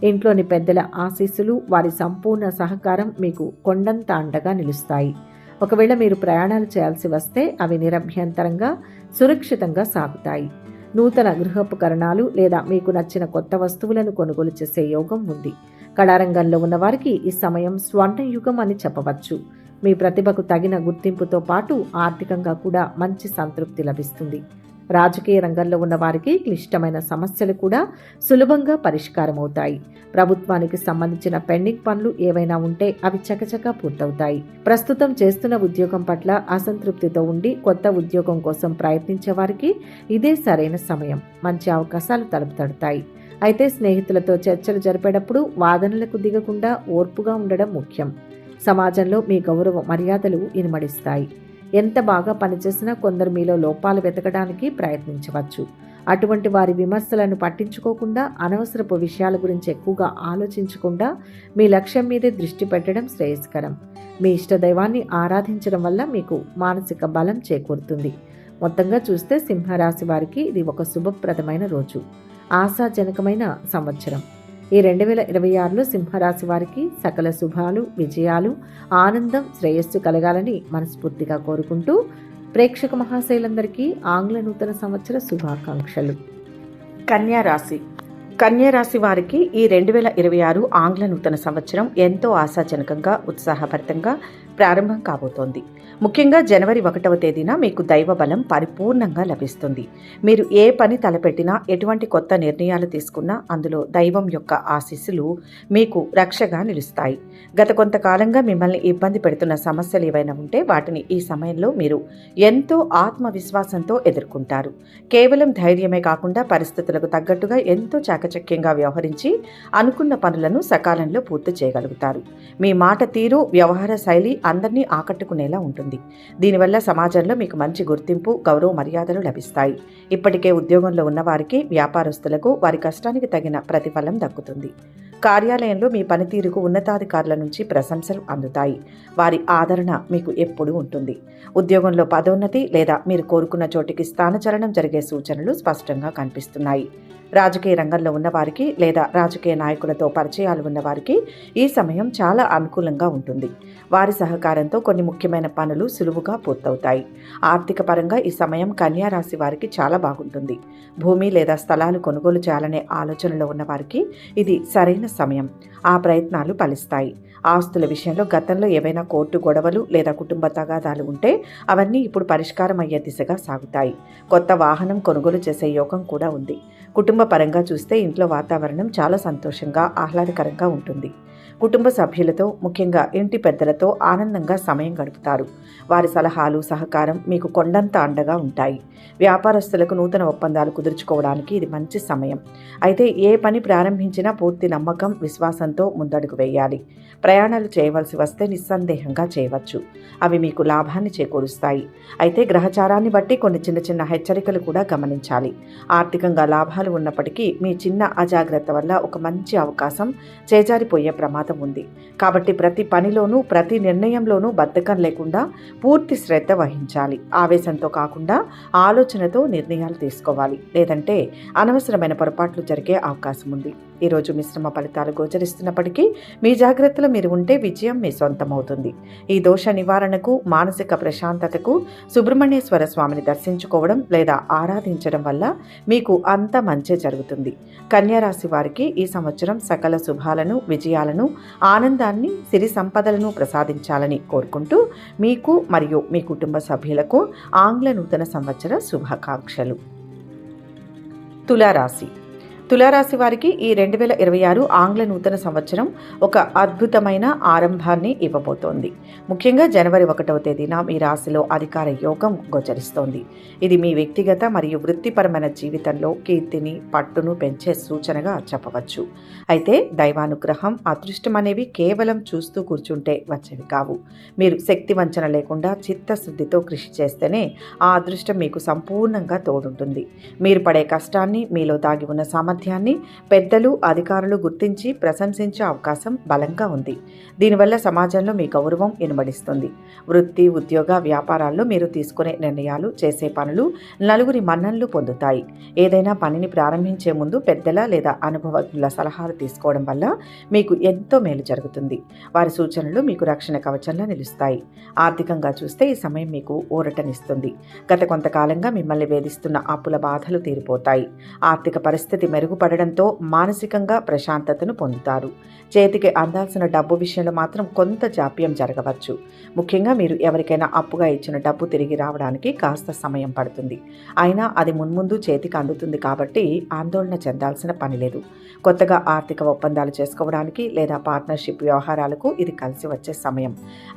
ఇంట్లోని పెద్దల ఆశీస్సులు, వారి సంపూర్ణ సహకారం మీకు కొండంత అండగా నిలుస్తాయి. ఒకవేళ మీరు ప్రయాణాలు చేయాల్సి వస్తే అవి నిరభ్యంతరంగా, సురక్షితంగా సాగుతాయి. నూతన గృహోపకరణాలు లేదా మీకు నచ్చిన కొత్త వస్తువులను కొనుగోలు చేసే యోగం ఉంది. కళారంగంలో ఉన్నవారికి ఈ సమయం స్వర్ణయుగం అని చెప్పవచ్చు. మీ ప్రతిభకు తగిన గుర్తింపుతో పాటు ఆర్థికంగా కూడా మంచి సంతృప్తి లభిస్తుంది. రాజకీయ రంగంలో ఉన్న వారికి క్లిష్టమైన సమస్యలు కూడా సులభంగా పరిష్కారం అవుతాయి. ప్రభుత్వానికి సంబంధించిన పెండింగ్ పనులు ఏవైనా ఉంటే అవి చకచకా పూర్తవుతాయి. ప్రస్తుతం చేస్తున్న ఉద్యోగం పట్ల అసంతృప్తితో ఉండి కొత్త ఉద్యోగం కోసం ప్రయత్నించే వారికి ఇదే సరైన సమయం. మంచి అవకాశాలు తలుపు తడతాయి. అయితే స్నేహితులతో చర్చలు జరిపేటప్పుడు వాదనలకు దిగకుండా ఓర్పుగా ఉండడం ముఖ్యం. సమాజంలో మీ గౌరవ మర్యాదలు ఇనుమడిస్తాయి. ఎంత బాగా పనిచేసినా కొందరు మీలో లోపాలు వెతకడానికి ప్రయత్నించవచ్చు. అటువంటి వారి విమర్శలను పట్టించుకోకుండా, అనవసరపు విషయాల గురించి ఎక్కువగా ఆలోచించకుండా మీ లక్ష్యం మీదే దృష్టి పెట్టడం శ్రేయస్కరం. మీ ఇష్టదైవాన్ని ఆరాధించడం వల్ల మీకు మానసిక బలం చేకూరుతుంది. మొత్తంగా చూస్తే సింహరాశి వారికి ఇది ఒక శుభప్రదమైన రోజు, ఆశాజనకమైన సంవత్సరం. ఈ 2026లో సింహరాశి వారికి సకల శుభాలు, విజయాలు, ఆనందం, శ్రేయస్సు కలగాలని మనస్ఫూర్తిగా కోరుకుంటూ ప్రేక్షక మహాశైలందరికీ ఆంగ్ల నూతన సంవత్సర శుభాకాంక్షలు. కన్యారాశి వారికి ఈ 2026 ఆంగ్ల నూతన సంవత్సరం ఎంతో ఆశాజనకంగా, ఉత్సాహభరితంగా ప్రారంభం కాబోతోంది. ముఖ్యంగా జనవరి 1వ తేదీన మీకు దైవ బలం పరిపూర్ణంగా లభిస్తుంది. మీరు ఏ పని తలపెట్టినా, ఎటువంటి కొత్త నిర్ణయాలు తీసుకున్నా అందులో దైవం యొక్క ఆశీస్సులు మీకు రక్షగా నిలుస్తాయి. గత కొంతకాలంగా మిమ్మల్ని ఇబ్బంది పెడుతున్న సమస్యలు ఏవైనా ఉంటే వాటిని ఈ సమయంలో మీరు ఎంతో ఆత్మవిశ్వాసంతో ఎదుర్కొంటారు. కేవలం ధైర్యమే కాకుండా పరిస్థితులకు తగ్గట్టుగా ఎంతో చాకచక్యంగా వ్యవహరించి అనుకున్న పనులను సకాలంలో పూర్తి చేయగలుగుతారు. మీ మాట తీరు, వ్యవహార శైలి అందరినీ ఆకట్టుకునేలా ఉంటుంది. దీనివల్ల సమాజంలో మీకు మంచి గుర్తింపు, గౌరవ మర్యాదలు లభిస్తాయి. ఇప్పటికే ఉద్యోగంలో ఉన్న వారికి, వ్యాపారస్తులకు వారి కష్టానికి తగిన ప్రతిఫలం దక్కుతుంది. కార్యాలయంలో మీ పనితీరుకు ఉన్నతాధికారుల నుంచి ప్రశంసలు అందుతాయి. వారి ఆదరణ మీకు ఎప్పుడూ ఉంటుంది. ఉద్యోగంలో పదోన్నతి లేదా మీరు కోరుకున్న చోటికి స్థానచలనం జరిగే సూచనలు స్పష్టంగా కనిపిస్తున్నాయి. రాజకీయ రంగంలో ఉన్నవారికి లేదా రాజకీయ నాయకులతో పరిచయాలు ఉన్నవారికి ఈ సమయం చాలా అనుకూలంగా ఉంటుంది. వారి సహకారంతో కొన్ని ముఖ్యమైన పనులు సులువుగా పూర్తవుతాయి. ఆర్థిక పరంగా ఈ సమయం కన్యా రాశి వారికి చాలా బాగుంటుంది. భూమి లేదా స్థలాలు కొనుగోలు చేయాలనే ఆలోచనలో ఉన్నవారికి ఇది సరైన సమయం. ఆ ప్రయత్నాలు ఫలిస్తాయి. ఆస్తుల విషయంలో గతంలో ఏవైనా కోర్టు గొడవలు లేదా కుటుంబ తగాదాలు ఉంటే అవన్నీ ఇప్పుడు పరిష్కారం అయ్యే దిశగా సాగుతాయి. కొత్త వాహనం కొనుగోలు చేసే యోగం కూడా ఉంది. కుటుంబ పరంగా చూస్తే ఇంట్లో వాతావరణం చాలా సంతోషంగా, ఆహ్లాదకరంగా ఉంటుంది. కుటుంబ సభ్యులతో, ముఖ్యంగా ఇంటి పెద్దలతో ఆనందంగా సమయం గడుపుతారు. వారి సలహాలు, సహకారం మీకు కొండంత అండగా ఉంటాయి. వ్యాపారస్తులకు నూతన ఒప్పందాలు కుదుర్చుకోవడానికి ఇది మంచి సమయం. అయితే ఏ పని ప్రారంభించినా పూర్తి నమ్మకం, విశ్వాసంతో ముందడుగు వేయాలి. ప్రయాణాలు చేయవలసి వస్తే నిస్సందేహంగా చేయవచ్చు. అవి మీకు లాభాన్ని చేకూరుస్తాయి. అయితే గ్రహచారాన్ని బట్టి కొన్ని చిన్న చిన్న హెచ్చరికలు కూడా గమనించాలి. ఆర్థికంగా లాభాలు ఉన్నప్పటికీ మీ చిన్న అజాగ్రత్త వల్ల ఒక మంచి అవకాశం చేజారిపోయే ప్రమాదం ఉంది. కాబట్టి ప్రతి పనిలోనూ, ప్రతి నిర్ణయంలోనూ బద్ధకం లేకుండా పూర్తి శ్రద్ధ వహించాలి. ఆవేశంతో కాకుండా ఆలోచనతో నిర్ణయాలు తీసుకోవాలి. లేదంటే అనవసరమైన పొరపాట్లు జరిగే అవకాశం ఉంది. ఈరోజు మిశ్రమ ఫలితాలు గోచరిస్తున్నప్పటికీ మీ జాగ్రత్తలు మీరు ఉంటే విజయం మీ సొంతమవుతుంది. ఈ దోష నివారణకు, మానసిక ప్రశాంతతకు సుబ్రహ్మణ్యేశ్వర స్వామిని దర్శించుకోవడం లేదా ఆరాధించడం వల్ల మీకు అంత మంచి జరుగుతుంది. కన్యారాశి వారికి ఈ సంవత్సరం సకల శుభాలను, విజయాలను, ఆనందాన్ని, సిరి సంపదలను ప్రసాదించాలని కోరుకుంటూ మీకు మరియు మీ కుటుంబ సభ్యులకు ఆంగ్ల నూతన సంవత్సర శుభాకాంక్షలు. తులారాశి వారికి ఈ 2026 ఆంగ్ల నూతన సంవత్సరం ఒక అద్భుతమైన ఆరంభాన్ని ఇవ్వబోతోంది. ముఖ్యంగా జనవరి 1వ తేదీన మీ రాశిలో అధికార యోగం గోచరిస్తోంది. ఇది మీ వ్యక్తిగత మరియు వృత్తిపరమైన జీవితంలో కీర్తిని, పట్టును పెంచే సూచనగా చెప్పవచ్చు. అయితే దైవానుగ్రహం, అదృష్టం అనేవి కేవలం చూస్తూ కూర్చుంటే వచ్చేవి కావు. మీరు శక్తి వంచన లేకుండా చిత్తశుద్ధితో కృషి చేస్తేనే ఆ అదృష్టం మీకు సంపూర్ణంగా తోడుంటుంది. మీరు పడే కష్టాన్ని, మీలో దాగి ఉన్న సామర్థ్యాన్ని పెద్దలు, అధికారులు గుర్తించి ప్రశంసించే అవకాశం బలంగా ఉంది. దీనివల్ల సమాజంలో మీ గౌరవం ఇనుమడిస్తుంది. వృత్తి, ఉద్యోగ, వ్యాపారాల్లో మీరు తీసుకునే నిర్ణయాలు, చేసే పనులు నలుగురి మన్ననలు పొందుతాయి. ఏదైనా పనిని ప్రారంభించే ముందు పెద్దల లేదా అనుభవజ్ఞుల సలహాలు తీసుకోవడం వల్ల మీకు ఎంతో మేలు జరుగుతుంది. వారి సూచనలు మీకు రక్షణ కవచంలా నిలుస్తాయి. ఆర్థికంగా చూస్తే ఈ సమయం మీకు ఊరటనిస్తుంది. గత కొంతకాలంగా మిమ్మల్ని వేధిస్తున్న అప్పుల బాధలు తీరిపోతాయి. ఆర్థిక పరిస్థితి మెరుగు మెరుగుపడడంతో మానసికంగా ప్రశాంతతను పొందుతారు. చేతికి అందాల్సిన డబ్బు విషయంలో మాత్రం కొంత జాప్యం జరగవచ్చు. ముఖ్యంగా మీరు ఎవరికైనా అప్పుగా ఇచ్చిన డబ్బు తిరిగి రావడానికి కాస్త సమయం పడుతుంది. అయినా అది మున్ముందు చేతికి అందుతుంది కాబట్టి ఆందోళన చెందాల్సిన పని లేదు. కొత్తగా ఆర్థిక ఒప్పందాలు చేసుకోవడానికి లేదా పార్ట్నర్షిప్ వ్యవహారాలకు ఇది కలిసి వచ్చే సమయం.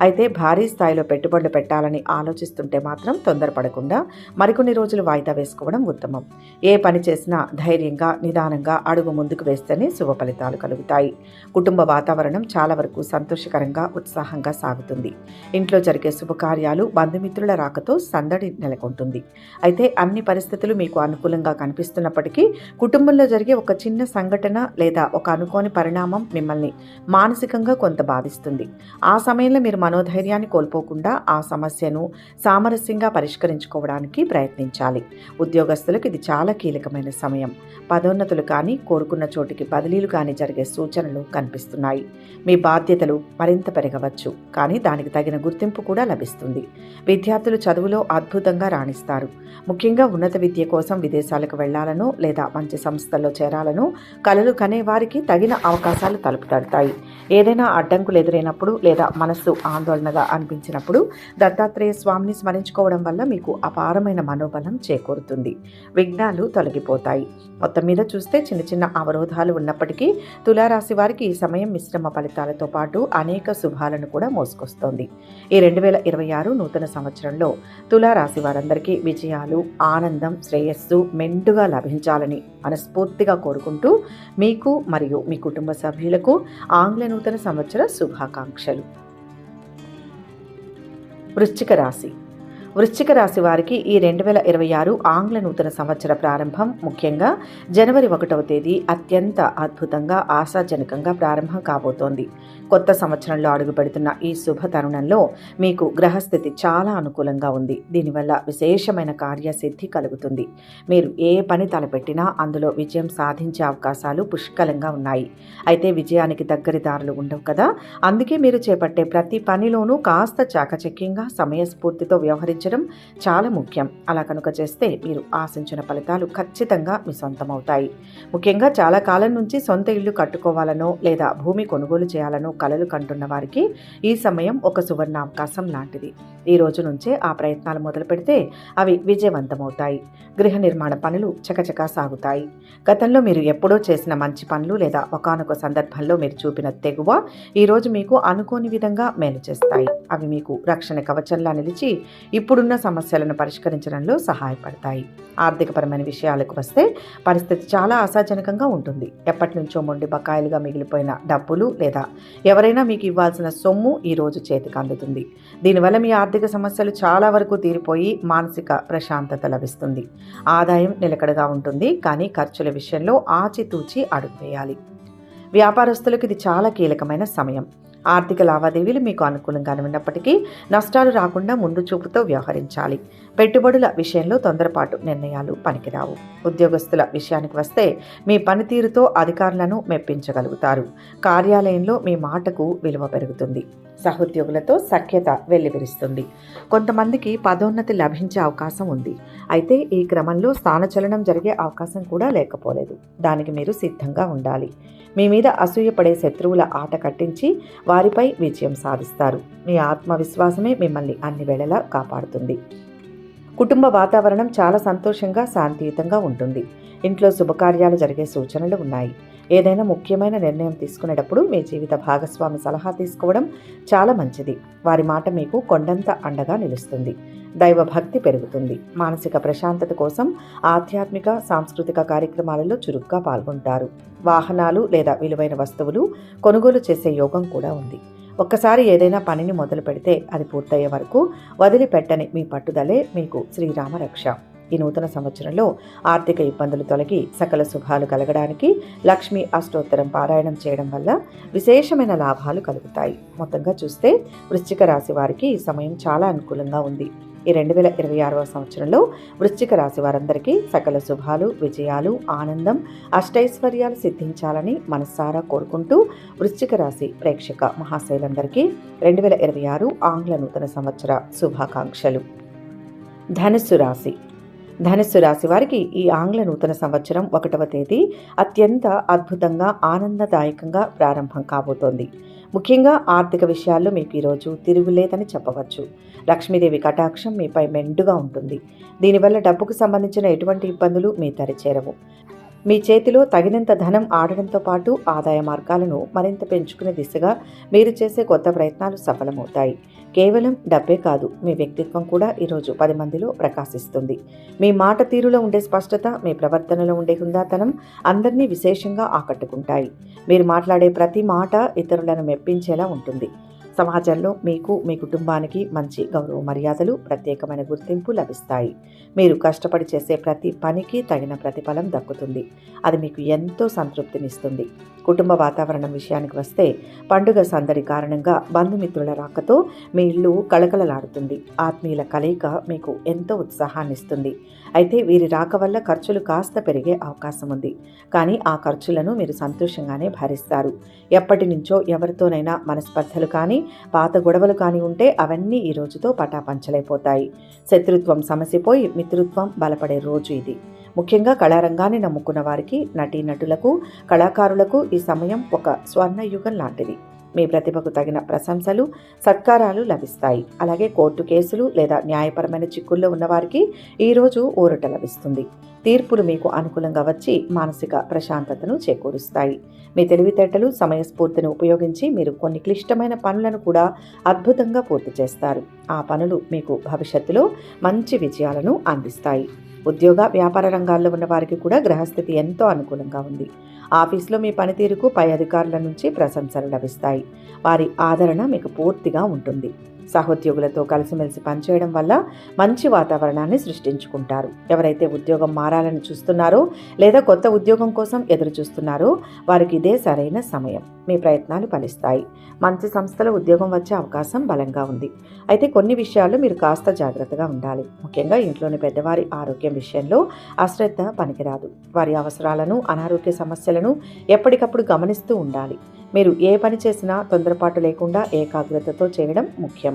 అయితే భారీ స్థాయిలో పెట్టుబడులు పెట్టాలని ఆలోచిస్తుంటే మాత్రం తొందరపడకుండా మరికొన్ని రోజులు వాయిదా వేసుకోవడం ఉత్తమం. ఏ పని చేసినా ధైర్యంగా, నిదానంగా అడుగు ముందుకు వేస్తేనే శుభ ఫలితాలు కలుగుతాయి. కుటుంబ వాతావరణం చాలా వరకు సంతోషకరంగా, ఉత్సాహంగా సాగుతుంది. ఇంట్లో జరిగే శుభకార్యాలు, బంధుమిత్రుల రాకతో సందడి నెలకొంటుంది. అయితే అన్ని పరిస్థితులు మీకు అనుకూలంగా కనిపిస్తున్నప్పటికీ కుటుంబంలో జరిగే ఒక చిన్న సంఘటన లేదా ఒక అనుకోని పరిణామం మిమ్మల్ని మానసికంగా కొంత బాధిస్తుంది. ఆ సమయంలో మీరు మనోధైర్యాన్ని కోల్పోకుండా ఆ సమస్యను సామరస్యంగా పరిష్కరించుకోవడానికి ప్రయత్నించాలి. ఉద్యోగస్తులకు ఇది చాలా కీలకమైన సమయం. పదోన్నతులు కానీ, కోరుకున్న చోటికి బదిలీలు కానీ జరిగే సూచనలు కనిపిస్తున్నాయి. మీ బాధ్యతలు మరింత పెరగవచ్చు, కానీ దానికి తగిన గుర్తింపు కూడా లభిస్తుంది. విద్యార్థులు చదువులో అద్భుతంగా రాణిస్తారు. ముఖ్యంగా ఉన్నత విద్య కోసం విదేశాలకు వెళ్లాలనో లేదా మంచి సంస్థల్లో చేరాలనో కలలు కనే వారికి తగిన అవకాశాలు తలుపు తడతాయి. ఏదైనా అడ్డంకులు ఎదురైనప్పుడు లేదా మనస్సు ఆందోళనగా అనిపించినప్పుడు దత్తాత్రేయ స్వామిని స్మరించుకోవడం వల్ల మీకు అపారమైన మనోబలం చేకూరుతుంది. విఘ్నాలు తొలగిపోతాయి. మొత్తం మీద చూస్తే చిన్న చిన్న అవరోధాలు ఉన్నప్పటికీ తులారాశి వారికి ఈ సమయం మిశ్రమ ఫలితాలతో పాటు అనేక శుభాలను కూడా మోసుకొస్తోంది. ఈ 2026 నూతన సంవత్సరంలో తులారాశి వారందరికీ విజయాలు, ఆనందం, శ్రేయస్సు మెండుగా లభించాలని మనస్ఫూర్తిగా కోరుకుంటూ మీకు మరియు మీ కుటుంబ సభ్యులకు ఆంగ్ల నూతన సంవత్సర శుభాకాంక్షలు. వృశ్చిక రాశి. వృశ్చిక రాశి వారికి ఈ 2026 ఆంగ్ల నూతన సంవత్సర ప్రారంభం ముఖ్యంగా జనవరి 1వ తేదీ అత్యంత అద్భుతంగా, ఆశాజనకంగా ప్రారంభం కాబోతోంది. కొత్త సంవత్సరంలో అడుగుపెడుతున్న ఈ శుభ తరుణంలో మీకు గ్రహస్థితి చాలా అనుకూలంగా ఉంది. దీనివల్ల విశేషమైన కార్యసిద్ధి కలుగుతుంది. మీరు ఏ పని తలపెట్టినా అందులో విజయం సాధించే అవకాశాలు పుష్కలంగా ఉన్నాయి. అయితే విజయానికి దగ్గరి దారులు ఉండవు కదా, అందుకే మీరు చేపట్టే ప్రతి పనిలోనూ కాస్త చాకచక్యంగా, సమయస్ఫూర్తితో వ్యవహరించడం చాలా ముఖ్యం. అలా కనుక చేస్తే మీరు ఆశించిన ఫలితాలు ఖచ్చితంగా మీ సొంతమవుతాయి. ముఖ్యంగా చాలా కాలం నుంచి సొంత ఇల్లు కట్టుకోవాలనో లేదా భూమి కొనుగోలు చేయాలనో కలలు కంటున్న వారికి ఈ సమయం ఒక సువర్ణ అవకాశం లాంటిది. ఈ రోజు నుంచే ఆ ప్రయత్నాలు మొదలు పెడితే అవి విజయవంతమవుతాయి. గృహ నిర్మాణ పనులు చకచకా సాగుతాయి. గతంలో మీరు ఎప్పుడో చేసిన మంచి పనులు లేదా ఒకానొక సందర్భంలో మీరు చూపిన తెగువ ఈరోజు మీకు అనుకోని విధంగా మేలు చేస్తాయి. అవి మీకు రక్షణ కవచంలా నిలిచి ఇప్పుడున్న సమస్యలను పరిష్కరించడంలో సహాయపడతాయి. ఆర్థికపరమైన విషయాలకు వస్తే పరిస్థితి చాలా ఆశాజనకంగా ఉంటుంది. ఎప్పటి నుంచో మొండి బకాయిలుగా మిగిలిపోయిన డబ్బులు లేదా ఎవరైనా మీకు ఇవ్వాల్సిన సొమ్ము ఈరోజు చేతికి అందుతుంది. దీనివల్ల మీ ఆర్థిక సమస్యలు చాలా వరకు తీరిపోయి మానసిక ప్రశాంతత లభిస్తుంది. ఆదాయం నిలకడగా ఉంటుంది, కానీ ఖర్చుల విషయంలో ఆచితూచి అడుగు వేయాలి. వ్యాపారస్తులకు ఇది చాలా కీలకమైన సమయం. ఆర్థిక లావాదేవీలు మీకు అనుకూలంగానే ఉన్నప్పటికీ నష్టాలు రాకుండా ముందు చూపుతో వ్యవహరించాలి. పెట్టుబడుల విషయంలో తొందరపాటు నిర్ణయాలు పనికిరావు. ఉద్యోగస్తుల విషయానికి వస్తే మీ పనితీరుతో అధికారులను మెప్పించగలుగుతారు. కార్యాలయంలో మీ మాటకు విలువ పెరుగుతుంది. సహోద్యోగులతో సఖ్యత వెల్లివిరుస్తుంది. కొంతమందికి పదోన్నతి లభించే అవకాశం ఉంది. అయితే ఈ క్రమంలో స్థానచలనం జరిగే అవకాశం కూడా లేకపోలేదు. దానికి మీరు సిద్ధంగా ఉండాలి. మీ మీద అసూయపడే శత్రువుల ఆట కట్టించి వారిపై విజయం సాధిస్తారు. మీ ఆత్మవిశ్వాసమే మిమ్మల్ని అన్ని వేళలా కాపాడుతుంది. కుటుంబ వాతావరణం చాలా సంతోషంగా, శాంతియుతంగా ఉంటుంది. ఇంట్లో శుభకార్యాలు జరిగే సూచనలు ఉన్నాయి. ఏదైనా ముఖ్యమైన నిర్ణయం తీసుకునేటప్పుడు మీ జీవిత భాగస్వామి సలహా తీసుకోవడం చాలా మంచిది. వారి మాట మీకు కొండంత అండగా నిలుస్తుంది. దైవభక్తి పెరుగుతుంది. మానసిక ప్రశాంతత కోసం ఆధ్యాత్మిక, సాంస్కృతిక కార్యక్రమాలలో చురుగ్గా పాల్గొంటారు. వాహనాలు లేదా విలువైన వస్తువులు కొనుగోలు చేసే యోగం కూడా ఉంది. ఒక్కసారి ఏదైనా పనిని మొదలు పెడితే అది పూర్తయ్యే వరకు వదిలిపెట్టని మీ పట్టుదలే మీకు శ్రీరామ రక్ష. ఈ నూతన సంవత్సరంలో ఆర్థిక ఇబ్బందులు తొలగి సకల శుభాలు కలగడానికి లక్ష్మీ అష్టోత్తరం పారాయణం చేయడం వల్ల విశేషమైన లాభాలు కలుగుతాయి. మొత్తంగా చూస్తే వృశ్చిక రాశి వారికి ఈ సమయం చాలా అనుకూలంగా ఉంది. ఈ 2026వ సంవత్సరంలో వృశ్చిక రాశి వారందరికీ సకల శుభాలు, విజయాలు, ఆనందం, అష్టైశ్వర్యాలు సిద్ధించాలని మనస్సారా కోరుకుంటూ వృశ్చిక రాశి ప్రేక్షక మహాశైలందరికీ 2026 ఆంగ్ల నూతన సంవత్సర శుభాకాంక్షలు. ధనుస్సు రాశి. ధనుస్సు రాశి వారికి ఈ ఆంగ్ల నూతన సంవత్సరం 1వ తేదీ అత్యంత అద్భుతంగా ఆనందదాయకంగా ప్రారంభం కాబోతోంది. ముఖ్యంగా ఆర్థిక విషయాల్లో మీకు ఈరోజు తిరుగులేదని చెప్పవచ్చు. లక్ష్మీదేవి కటాక్షం మీపై మెండుగా ఉంటుంది. దీనివల్ల డబ్బుకు సంబంధించిన ఎటువంటి ఇబ్బందులు మీ దరిచేరవు. మీ చేతిలో తగినంత ధనం ఆడడంతో పాటు ఆదాయ మార్గాలను మరింత పెంచుకునే దిశగా మీరు చేసే కొత్త ప్రయత్నాలు సఫలమవుతాయి. కేవలం డబ్బే కాదు, మీ వ్యక్తిత్వం కూడా ఈరోజు 10 మందిలో ప్రకాశిస్తుంది. మీ మాట తీరులో ఉండే స్పష్టత, మీ ప్రవర్తనలో ఉండే హుందాతనం అందరినీ విశేషంగా ఆకట్టుకుంటాయి. మీరు మాట్లాడే ప్రతి మాట ఇతరులను మెప్పించేలా ఉంటుంది. సమాజంలో మీకు, మీ కుటుంబానికి మంచి గౌరవ మర్యాదలు, ప్రత్యేకమైన గుర్తింపు లభిస్తాయి. మీరు కష్టపడి చేసే ప్రతి పనికి తగిన ప్రతిఫలం దక్కుతుంది. అది మీకు ఎంతో సంతృప్తినిస్తుంది. కుటుంబ వాతావరణం విషయానికి వస్తే పండుగ సందడి కారణంగా బంధుమిత్రుల రాకతో మీ ఇల్లు కళకళలాడుతుంది. ఆత్మీయుల కలయిక మీకు ఎంతో ఉత్సాహాన్నిస్తుంది. అయితే వీరి రాక వల్ల ఖర్చులు కాస్త పెరిగే అవకాశం ఉంది. కానీ ఆ ఖర్చులను మీరు సంతోషంగానే భరిస్తారు. ఎప్పటి నుంచో ఎవరితోనైనా మనస్పర్ధలు కానీ, పాత గొడవలు కానీ ఉంటే అవన్నీ ఈ రోజుతో పటాపంచలైపోతాయి. శత్రుత్వం సమసిపోయి మిత్రుత్వం బలపడే రోజు ఇది. ముఖ్యంగా కళారంగాన్ని నమ్ముకున్న వారికి, నటీనటులకు, కళాకారులకు ఈ సమయం ఒక స్వర్ణయుగం లాంటిది. మీ ప్రతిభకు తగిన ప్రశంసలు, సత్కారాలు లభిస్తాయి. అలాగే కోర్టు కేసులు లేదా న్యాయపరమైన చిక్కుల్లో ఉన్నవారికి ఈరోజు ఊరట లభిస్తుంది. తీర్పులు మీకు అనుకూలంగా వచ్చి మానసిక ప్రశాంతతను చేకూరుస్తాయి. మీ తెలివితేటలు, సమయస్ఫూర్తిని ఉపయోగించి మీరు కొన్ని క్లిష్టమైన పనులను కూడా అద్భుతంగా పూర్తి చేస్తారు. ఆ పనులు మీకు భవిష్యత్తులో మంచి విజయాలను అందిస్తాయి. ఉద్యోగ, వ్యాపార రంగాల్లో ఉన్న వారికి కూడా గ్రహస్థితి ఎంతో అనుకూలంగా ఉంది. ఆఫీస్లో మీ పనితీరుకు పై అధికారుల నుంచి ప్రశంసలు లభిస్తాయి. వారి ఆదరణ మీకు పూర్తిగా ఉంటుంది. సహోద్యోగులతో కలిసిమెలిసి పనిచేయడం వల్ల మంచి వాతావరణాన్ని సృష్టించుకుంటారు. ఎవరైతే ఉద్యోగం మారాలని చూస్తున్నారో లేదా కొత్త ఉద్యోగం కోసం ఎదురు చూస్తున్నారో వారికి ఇదే సరైన సమయం. మీ ప్రయత్నాలు ఫలిస్తాయి. మంచి సంస్థలో ఉద్యోగం వచ్చే అవకాశం బలంగా ఉంది. అయితే కొన్ని విషయాల్లో మీరు కాస్త జాగ్రత్తగా ఉండాలి. ముఖ్యంగా ఇంట్లోని పెద్దవారి ఆరోగ్యం విషయంలో అశ్రద్ధ పనికిరాదు. వారి అవసరాలను, అనారోగ్య సమస్యలను ఎప్పటికప్పుడు గమనిస్తూ ఉండాలి. మీరు ఏ పని చేసినా తొందరపాటు లేకుండా ఏకాగ్రతతో చేయడం ముఖ్యం.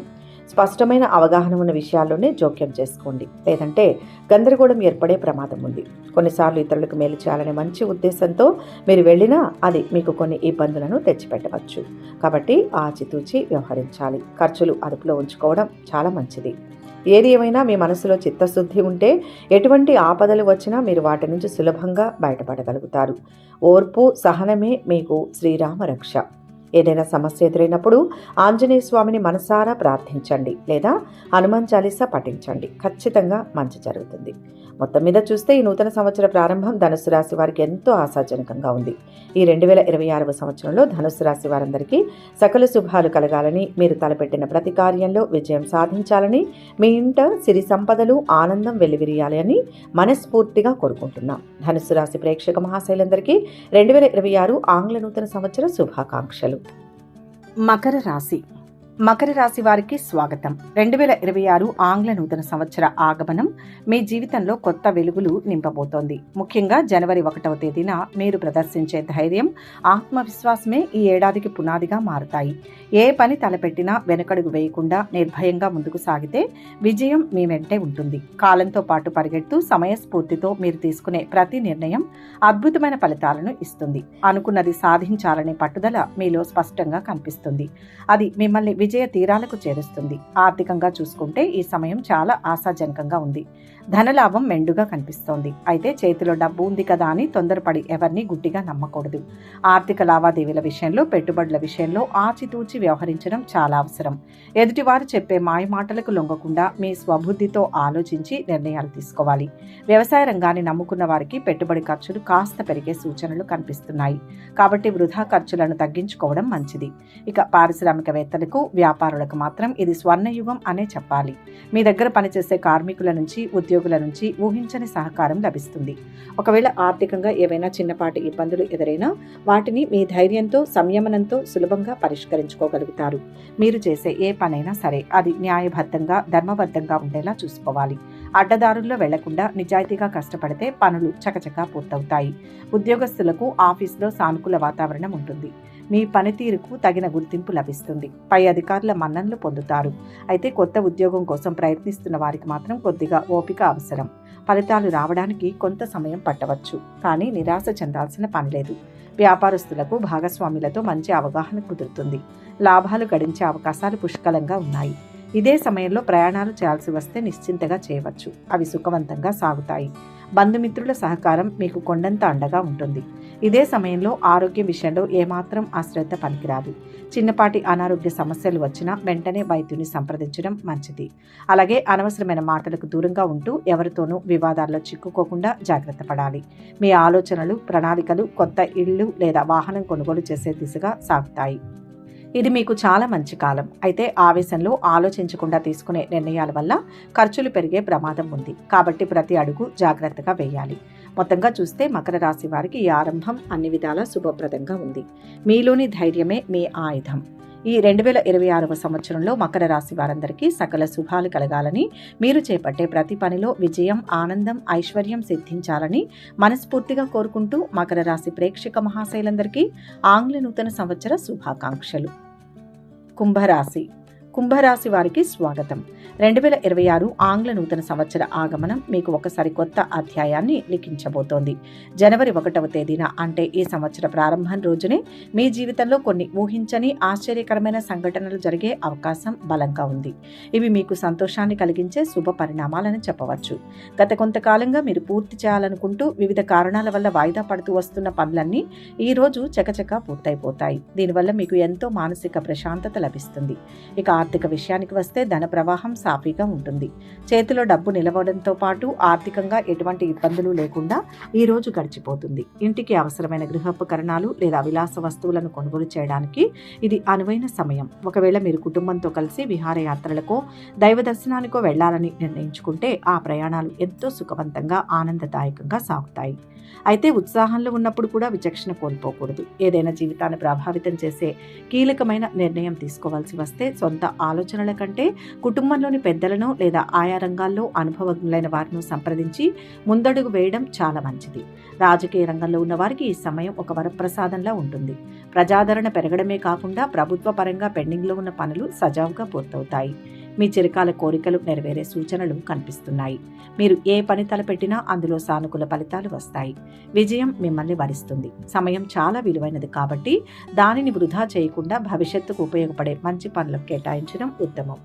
స్పష్టమైన అవగాహన ఉన్న విషయాల్లోనే జోక్యం చేసుకోండి, లేదంటే గందరగోళం ఏర్పడే ప్రమాదం ఉంది. కొన్నిసార్లు ఇతరులకు మేలు చేయాలనే మంచి ఉద్దేశంతో మీరు వెళ్ళినా అది మీకు కొన్ని ఇబ్బందులను తెచ్చిపెట్టవచ్చు. కాబట్టి ఆచితూచి వ్యవహరించాలి. ఖర్చులు అదుపులో ఉంచుకోవడం చాలా మంచిది. ఏది ఏమైనా మీ మనసులో చిత్తశుద్ధి ఉంటే ఎటువంటి ఆపదలు వచ్చినా మీరు వాటి నుంచి సులభంగా బయటపడగలుగుతారు. ఓర్పు, సహనమే మీకు శ్రీరామ రక్ష. ఏదైనా సమస్య ఎదురైనప్పుడు ఆంజనేయ స్వామిని మనసారా ప్రార్థించండి లేదా హనుమాన్ చాలీసా పఠించండి. ఖచ్చితంగా మంచి జరుగుతుంది. మొత్తం మీద చూస్తే ఈ నూతన సంవత్సర ప్రారంభం ధనుస్సు రాశి వారికి ఎంతో ఆశాజనకంగా ఉంది. ఈ 2026వ సంవత్సరంలో ధనుస్సు రాశి వారందరికీ సకల శుభాలు కలగాలని, మీరు తలపెట్టిన ప్రతి కార్యంలో విజయం సాధించాలని, మీ ఇంట సిరి సంపదలు, ఆనందం వెల్లివిరియాలి అని మనస్ఫూర్తిగా కోరుకుంటున్నాం. ధనుస్సు రాశి ప్రేక్షక మహాశైలందరికీ 2026 ఆంగ్ల నూతన సంవత్సర శుభాకాంక్షలు. మకర రాశి వారికి స్వాగతం. 2026 ఆంగ్ల నూతన సంవత్సర ఆగమనం మీ జీవితంలో కొత్త వెలుగులు నింపబోతోంది. ముఖ్యంగా జనవరి 1వ తేదీన మీరు ప్రదర్శించే ధైర్యం, ఆత్మవిశ్వాసమే ఈ ఏడాదికి పునాదిగా మారుతాయి. ఏ పని తలపెట్టినా వెనుకడుగు వేయకుండా నిర్భయంగా ముందుకు సాగితే విజయం మీ వెంటే ఉంటుంది. కాలంతో పాటు పరిగెడుతూ సమయస్ఫూర్తితో మీరు తీసుకునే ప్రతి నిర్ణయం అద్భుతమైన ఫలితాలను ఇస్తుంది. అనుకున్నది సాధించాలనే పట్టుదల మీలో స్పష్టంగా కనిపిస్తుంది. అది మిమ్మల్ని విజయ తీరాలకు చేరుస్తుంది. ఆర్థికంగా చూసుకుంటే ఈ సమయం చాలా ఆశాజనకంగా ఉంది. ధనలాభం మెండుగా కనిపిస్తోంది. అయితే చేతిలో డబ్బు ఉంది కదా అని తొందరపడి ఎవరిని గుడ్డిగా నమ్మకూడదు. ఆర్థిక లావాదేవీల విషయంలో, పెట్టుబడుల విషయంలో ఆచితూచి వ్యవహరించడం చాలా అవసరం. ఎదుటివారు చెప్పే మాయ మాటలకు లొంగకుండా మీ స్వబుద్ధితో ఆలోచించి నిర్ణయాలు తీసుకోవాలి. వ్యవసాయ రంగాన్ని నమ్ముకున్న వారికి పెట్టుబడి ఖర్చులు కాస్త పెరిగే సూచనలు కనిపిస్తున్నాయి. కాబట్టి వృధా ఖర్చులను తగ్గించుకోవడం మంచిది. ఇక పారిశ్రామికవేత్తలకు, వ్యాపారులకు మాత్రం ఇది స్వర్ణయుగం అనే చెప్పాలి. మీ దగ్గర పనిచేసే కార్మికుల నుంచి, ఉద్యోగుల నుంచి ఊహించని సహకారం లభిస్తుంది. ఒకవేళ ఆర్థికంగా ఏవైనా చిన్నపాటి ఇబ్బందులు ఎదురైనా వాటిని మీ ధైర్యంతో, సంయమనంతో సులభంగా పరిష్కరించుకోగలుగుతారు. మీరు చేసే ఏ పనైనా సరే అది న్యాయబద్ధంగా, ధర్మబద్ధంగా ఉండేలా చూసుకోవాలి. అడ్డదారుల్లో వెళ్లకుండా నిజాయితీగా కష్టపడితే పనులు చకచకా పూర్తవుతాయి. ఉద్యోగస్తులకు ఆఫీసులో సానుకూల వాతావరణం ఉంటుంది. మీ పనితీరుకు తగిన గుర్తింపు లభిస్తుంది. పై అధికారుల మన్ననలు పొందుతారు. అయితే కొత్త ఉద్యోగం కోసం ప్రయత్నిస్తున్న వారికి మాత్రం కొద్దిగా ఓపిక అవసరం. ఫలితాలు రావడానికి కొంత సమయం పట్టవచ్చు, కానీ నిరాశ చెందాల్సిన పనిలేదు. వ్యాపారస్తులకు భాగస్వాములతో మంచి అవగాహన కుదురుతుంది. లాభాలు గడించే అవకాశాలు పుష్కలంగా ఉన్నాయి. ఇదే సమయంలో ప్రయాణాలు చేయాల్సి వస్తే నిశ్చింతగా చేయవచ్చు. అవి సుఖవంతంగా సాగుతాయి. బంధుమిత్రుల సహకారం మీకు కొండంత అండగా ఉంటుంది. ఇదే సమయంలో ఆరోగ్యం విషయంలో ఏమాత్రం అశ్రద్ధ పనికిరాదు. చిన్నపాటి అనారోగ్య సమస్యలు వచ్చినా వెంటనే వైద్యుని సంప్రదించడం మంచిది. అలాగే అనవసరమైన మాటలకు దూరంగా ఉంటూ ఎవరితోనూ వివాదాల్లో చిక్కుకోకుండా జాగ్రత్త పడాలి. మీ ఆలోచనలు, ప్రణాళికలు కొత్త ఇళ్ళు లేదా వాహనం కొనుగోలు చేసే దిశగా సాగుతాయి. ఇది మీకు చాలా మంచి కాలం. అయితే ఆవేశంలో ఆలోచించకుండా తీసుకునే నిర్ణయాల వల్ల ఖర్చులు పెరిగే ప్రమాదం ఉంది. కాబట్టి ప్రతి అడుగు జాగ్రత్తగా వేయాలి. మొత్తంగా చూస్తే మకర రాశి వారికి ఈ ఆరంభం అన్ని విధాలా శుభప్రదంగా ఉంది. మీలోని ధైర్యమే మీ ఆయుధం. ఈ 2026వ సంవత్సరంలో మకర రాశి వారందరికీ సకల శుభాలు కలగాలని, మీరు చేపట్టే ప్రతి పనిలో విజయం, ఆనందం, ఐశ్వర్యం సిద్ధించాలని మనస్ఫూర్తిగా కోరుకుంటూ మకర రాశి ప్రేక్షక మహాశైలందరికీ ఆంగ్ల నూతన సంవత్సర శుభాకాంక్షలు. కుంభరాశి. కుంభరాశి వారికి స్వాగతం. 2026 ఆంగ్ల నూతన సంవత్సర ఆగమనం మీకు ఒక సరికొత్త అధ్యాయాన్ని లిఖించబోతోంది. జనవరి 1వ తేదీన అంటే ఈ సంవత్సర ప్రారంభం రోజునే మీ జీవితంలో కొన్ని ఊహించని ఆశ్చర్యకరమైన సంఘటనలు జరిగే అవకాశం బలంగా ఉంది. ఇవి మీకు సంతోషాన్ని కలిగించే శుభ పరిణామాలని చెప్పవచ్చు. గత కొంతకాలంగా మీరు పూర్తి చేయాలనుకుంటూ వివిధ కారణాల వల్ల వాయిదా పడుతూ వస్తున్న పనులన్నీ ఈ రోజు చకచకా పూర్తయిపోతాయి. దీనివల్ల మీకు ఎంతో మానసిక ప్రశాంతత లభిస్తుంది. ఇక ఆర్థిక విషయానికి వస్తే ధన ప్రవాహం సాఫీగా ఉంటుంది. చేతిలో డబ్బు నిలవడంతో పాటు ఆర్థికంగా ఎటువంటి ఇబ్బందులు లేకుండా ఈ రోజు గడిచిపోతుంది. ఇంటికి అవసరమైన గృహోపకరణాలు లేదా విలాస వస్తువులను కొనుగోలు చేయడానికి ఇది అనువైన సమయం. ఒకవేళ మీరు కుటుంబంతో కలిసి విహారయాత్రలకో దైవ దర్శనానికో వెళ్లాలని నిర్ణయించుకుంటే ఆ ప్రయాణాలు ఎంతో సుఖవంతంగా, ఆనందదాయకంగా సాగుతాయి. అయితే ఉత్సాహంలో ఉన్నప్పుడు కూడా విచక్షణ కోల్పోకూడదు. ఏదైనా జీవితాన్ని ప్రభావితం చేసే కీలకమైన నిర్ణయం తీసుకోవాల్సి వస్తే సొంత ఆలోచనల కంటే కుటుంబంలోని పెద్దలను లేదా ఆయా రంగాల్లో అనుభవజ్ఞులైన వారిని సంప్రదించి ముందడుగు వేయడం చాలా మంచిది. రాజకీయ రంగంలో ఉన్న వారికి ఈ సమయం ఒక వరప్రసాదంలా ఉంటుంది. ప్రజాదరణ పెరగడమే కాకుండా ప్రభుత్వ పరంగా పెండింగ్లో ఉన్న పనులు సజావుగా పూర్తవుతాయి. మీ చిరకాల కోరికలు నెరవేరే సూచనలు కనిపిస్తున్నాయి. మీరు ఏ పని తలపెట్టినా అందులో సానుకూల ఫలితాలు వస్తాయి. విజయం మిమ్మల్ని వరిస్తుంది. సమయం చాలా విలువైనది కాబట్టి దానిని వృధా చేయకుండా భవిష్యత్తుకు ఉపయోగపడే మంచి పనులకు కేటాయించడం ఉత్తమం.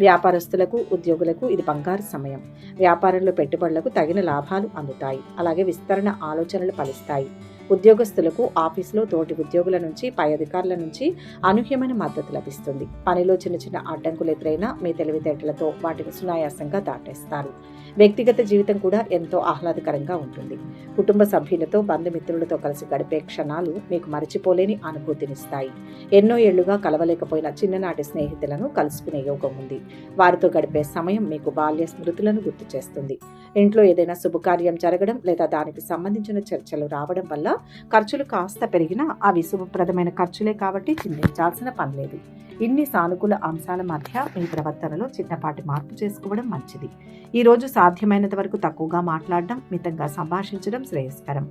వ్యాపారస్తులకు, ఉద్యోగులకు ఇది బంగారు సమయం. వ్యాపారంలో పెట్టుబడులకు తగిన లాభాలు అందుతాయి. అలాగే విస్తరణ ఆలోచనలు ఫలిస్తాయి. ఉద్యోగస్తులకు ఆఫీసులో తోటి ఉద్యోగుల నుంచి, పై అధికారుల నుంచి అనూహ్యమైన మద్దతు లభిస్తుంది. పనిలో చిన్న చిన్న అడ్డంకులు ఎదురైనా మీ తెలివితేటలతో వాటిని సునాయాసంగా దాటేస్తారు. వ్యక్తిగత జీవితం కూడా ఎంతో ఆహ్లాదకరంగా ఉంటుంది. కుటుంబ సభ్యులతో, బంధుమిత్రులతో కలిసి గడిపే క్షణాలు మీకు మరచిపోలేని అనుభూతినిస్తాయి. ఎన్నో ఏళ్లుగా కలవలేకపోయిన చిన్ననాటి స్నేహితులను కలుసుకునే యోగం ఉంది. వారితో గడిపే సమయం మీకు బాల్య స్మృతులను గుర్తు చేస్తుంది. ఇంట్లో ఏదైనా శుభకార్యం జరగడం లేదా దానికి సంబంధించిన చర్చలు రావడం వల్ల ఖర్చులు కాస్త పెరిగినా అవి శుభప్రదమైన ఖర్చులే కాబట్టి చింతించాల్సిన పనిలేదు. ఇన్ని సానుకూల అంశాల మధ్య మీ ప్రవర్తనలో చిన్నపాటి మార్పు చేసుకోవడం మంచిది. ఈ రోజు సాధ్యమైనంత వరకు తక్కువగా మాట్లాడడం, మితంగా సంభాషించడం శ్రేయస్కరం.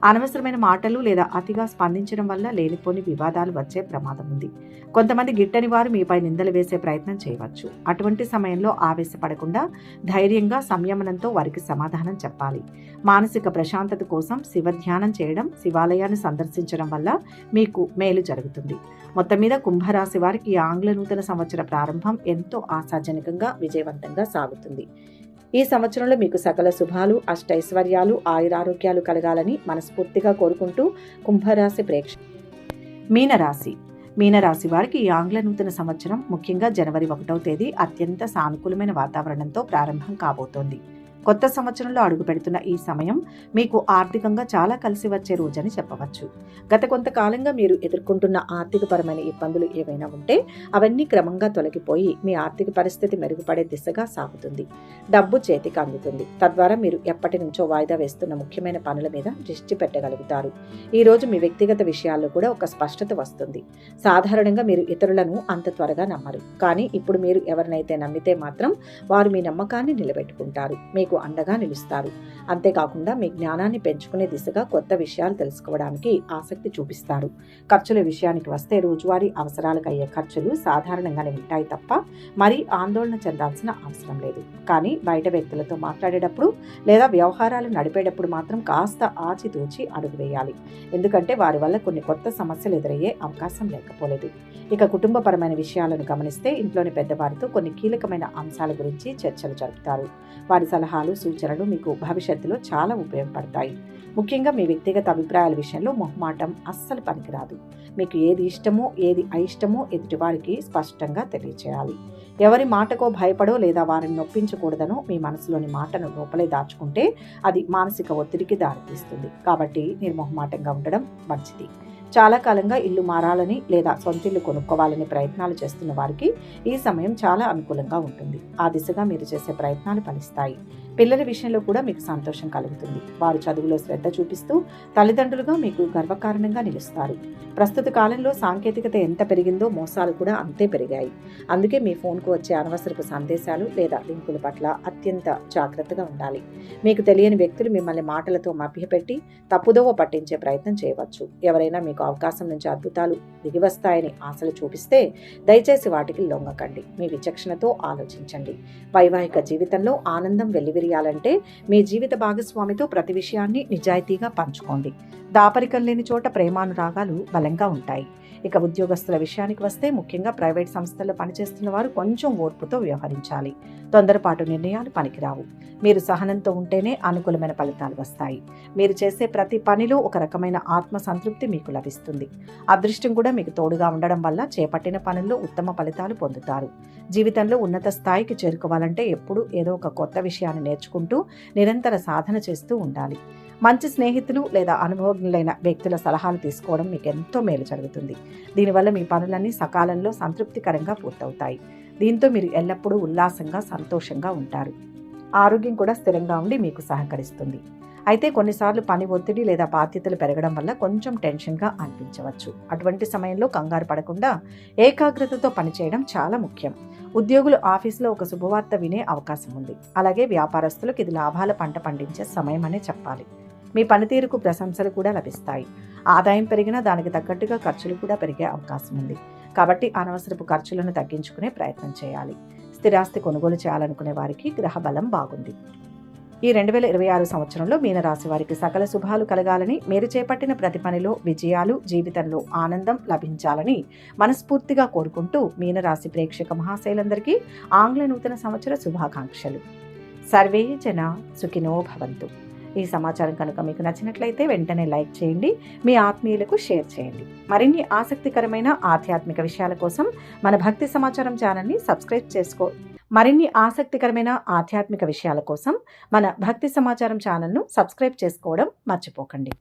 అనవసరమైన మాటలు లేదా అతిగా స్పందించడం వల్ల లేనిపోని వివాదాలు వచ్చే ప్రమాదం ఉంది. కొంతమంది గిట్టని వారు మీపై నిందలు వేసే ప్రయత్నం చేయవచ్చు. అటువంటి సమయంలో ఆవేశపడకుండా ధైర్యంగా, సంయమనంతో వారికి సమాధానం చెప్పాలి. మానసిక ప్రశాంతత కోసం శివధ్యానం చేయడం, శివాలయాన్ని సందర్శించడం వల్ల మీకు మేలు జరుగుతుంది. మొత్తం మీద కుంభరాశి వారికి ఆంగ్ల నూతన సంవత్సర ప్రారంభం ఎంతో ఆశాజనకంగా, విజయవంతంగా సాగుతుంది. ఈ సంవత్సరంలో మీకు సకల శుభాలు, అష్టైశ్వర్యాలు, ఆయురారోగ్యాలు కలగాలని మనస్ఫూర్తిగా కోరుకుంటూ కుంభరాశి మీనరాశి వారికి ఈ ఆంగ్ల నూతన సంవత్సరం ముఖ్యంగా జనవరి 1వ తేదీ అత్యంత సానుకూలమైన వాతావరణంతో ప్రారంభం కాబోతోంది. కొత్త సంవత్సరంలో అడుగు పెడుతున్న ఈ సమయం మీకు ఆర్థికంగా చాలా కలిసి వచ్చే రోజని చెప్పవచ్చు. గత కొంతకాలంగా మీరు ఎదుర్కొంటున్న ఆర్థికపరమైన ఇబ్బందులు ఏవైనా ఉంటే అవన్నీ క్రమంగా తొలగిపోయి మీ ఆర్థిక పరిస్థితి మెరుగుపడే దిశగా సాగుతుంది. డబ్బు చేతికి అందుతుంది. తద్వారా మీరు ఎప్పటి నుంచో వాయిదా వేస్తున్న ముఖ్యమైన పనుల మీద దృష్టి పెట్టగలుగుతారు. ఈ రోజు మీ వ్యక్తిగత విషయాల్లో కూడా ఒక స్పష్టత వస్తుంది. సాధారణంగా మీరు ఇతరులను అంత త్వరగా నమ్మరు. కానీ ఇప్పుడు మీరు ఎవరినైతే నమ్మితే మాత్రం వారు మీ నమ్మకాన్ని నిలబెట్టుకుంటారు. మీకు మీకు అండగా నిలుస్తారు. అంతేకాకుండా మీ జ్ఞానాన్ని పెంచుకునే దిశగా కొత్త విషయాలు తెలుసుకోవడానికి ఆసక్తి చూపిస్తారు. ఖర్చుల విషయానికి వస్తే రోజువారీ అవసరాలకు అయ్యే ఖర్చులు సాధారణంగానే ఉంటాయి తప్ప మరీ ఆందోళన చెందాల్సిన అవసరం లేదు. కానీ బయట వ్యక్తులతో మాట్లాడేటప్పుడు లేదా వ్యవహారాలు నడిపేటప్పుడు మాత్రం కాస్త ఆచితూచి అడుగు వేయాలి. ఎందుకంటే వారి వల్ల కొన్ని కొత్త సమస్యలు ఎదురయ్యే అవకాశం లేకపోలేదు. ఇక కుటుంబపరమైన విషయాలను గమనిస్తే ఇంట్లోని పెద్దవారితో కొన్ని కీలకమైన అంశాల గురించి చర్చలు జరుపుతారు. వారి సలహాలు సూచనలు మీకు భవిష్యత్తులో చాలా ఉపయోగపడతాయి. ముఖ్యంగా మీ వ్యక్తిగత అభిప్రాయాల విషయంలో మొహమాటం అస్సలు పనికిరాదు. మీకు ఏది ఇష్టమో ఏది అయిష్టమో ఎదుటివారికి స్పష్టంగా తెలియచేయాలి. ఎవరి మాటకో భయపడో లేదా వారిని నొప్పించకూడదనో మీ మనసులోని మాటను లోపలే దాచుకుంటే అది మానసిక ఒత్తిడికి దారితీస్తుంది. కాబట్టి నిర్మొహమాటంగా ఉండడం మంచిది. చాలా కాలంగా ఇల్లు మారాలని లేదా సొంతిల్లు కొనుక్కోవాలని ప్రయత్నాలు చేస్తున్న వారికి ఈ సమయం చాలా అనుకూలంగా ఉంటుంది. ఆ దిశగా మీరు చేసే ప్రయత్నాలు ఫలిస్తాయి. పిల్లల విషయంలో కూడా మీకు సంతోషం కలుగుతుంది. వారు చదువులో శ్రద్ధ చూపిస్తూ తల్లిదండ్రులుగా మీకు గర్వకారణంగా నిలుస్తారు. ప్రస్తుత కాలంలో సాంకేతికత ఎంత పెరిగిందో మోసాలు కూడా అంతే పెరిగాయి. అందుకే మీ ఫోన్కు వచ్చే అనవసరపు సందేశాలు లేదా లింకుల పట్ల అత్యంత జాగ్రత్తగా ఉండాలి. మీకు తెలియని వ్యక్తులు మిమ్మల్ని మాటలతో మభ్యపెట్టి తప్పుదోవ పట్టించే ప్రయత్నం చేయవచ్చు. ఎవరైనా మీకు అవకాశం నుంచి అద్భుతాలు దిగివస్తాయని ఆశలు చూపిస్తే దయచేసి వాటికి లొంగకండి. మీ విచక్షణతో ఆలోచించండి. వైవాహిక జీవితంలో ఆనందం వెల్లివిరియాలంటే మీ జీవిత భాగస్వామితో ప్రతి విషయాన్ని నిజాయితీగా పంచుకోండి. దాపరికం లేని చోట ప్రేమానురాగాలు బలంగా ఉంటాయి. ఇక ఉద్యోగస్తుల విషయానికి వస్తే ముఖ్యంగా ప్రైవేట్ సంస్థల్లో పనిచేస్తున్న వారు కొంచెం ఓర్పుతో వ్యవహరించాలి. తొందరపాటు నిర్ణయాలు పనికిరావు. మీరు సహనంతో ఉంటేనే అనుకూలమైన ఫలితాలు వస్తాయి. మీరు చేసే ప్రతి పనిలో ఒక రకమైన ఆత్మ సంతృప్తి మీకు లభిస్తుంది. అదృష్టం కూడా మీకు తోడుగా ఉండడం వల్ల చేపట్టిన పనుల్లో ఉత్తమ ఫలితాలు పొందుతారు. జీవితంలో ఉన్నత స్థాయికి చేరుకోవాలంటే ఎప్పుడూ ఏదో ఒక కొత్త విషయాన్ని నేర్చుకుంటూ నిరంతర సాధన చేస్తూ ఉండాలి. మంచి స్నేహితులు లేదా అనుభవజ్ఞులైన వ్యక్తుల సలహాలు తీసుకోవడం మీకు ఎంతో మేలు జరుగుతుంది. దీనివల్ల మీ పనులన్నీ సకాలంలో సంతృప్తికరంగా పూర్తవుతాయి. దీంతో మీరు ఎల్లప్పుడూ ఉల్లాసంగా సంతోషంగా ఉంటారు. ఆరోగ్యం కూడా స్థిరంగా ఉండి మీకు సహకరిస్తుంది. అయితే కొన్నిసార్లు పని ఒత్తిడి లేదా బాధ్యతలు పెరగడం వల్ల కొంచెం టెన్షన్గా అనిపించవచ్చు. అటువంటి సమయంలో కంగారు పడకుండా ఏకాగ్రతతో పనిచేయడం చాలా ముఖ్యం. ఉద్యోగులు ఆఫీసులో ఒక శుభవార్త వినే అవకాశం ఉంది. అలాగే వ్యాపారస్తులకు ఇది లాభాల పంట పండించే సమయం అనే చెప్పాలి. మీ పనితీరుకు ప్రశంసలు కూడా లభిస్తాయి. ఆదాయం పెరిగినా దానికి తగ్గట్టుగా ఖర్చులు కూడా పెరిగే అవకాశం ఉంది. కాబట్టి అనవసరపు ఖర్చులను తగ్గించుకునే ప్రయత్నం చేయాలి. స్థిరాస్తి కొనుగోలు చేయాలనుకునే వారికి గ్రహ బలం బాగుంది. ఈ 2026 సంవత్సరంలో మీనరాశి వారికి సకల శుభాలు కలగాలని, మీరు చేపట్టిన ప్రతి పనిలో విజయాలు, జీవితంలో ఆనందం లభించాలని మనస్ఫూర్తిగా కోరుకుంటూ మీనరాశి ప్రేక్షక మహాశైలందరికీ ఆంగ్ల నూతన సంవత్సర శుభాకాంక్షలు. సర్వే జన సుఖినో భవంతు. ఈ సమాచారం కనుక మీకు నచ్చినట్లయితే వెంటనే లైక్ చేయండి, మీ ఆత్మీయులకు షేర్ చేయండి. మరిన్ని ఆసక్తికరమైన ఆధ్యాత్మిక విషయాల కోసం మన భక్తి సమాచారం ఛానల్ని సబ్స్క్రైబ్ చేసుకో. మరిన్ని ఆసక్తికరమైన ఆధ్యాత్మిక విషయాల కోసం మన భక్తి సమాచారం ఛానల్ను సబ్స్క్రైబ్ చేసుకోవడం మర్చిపోకండి.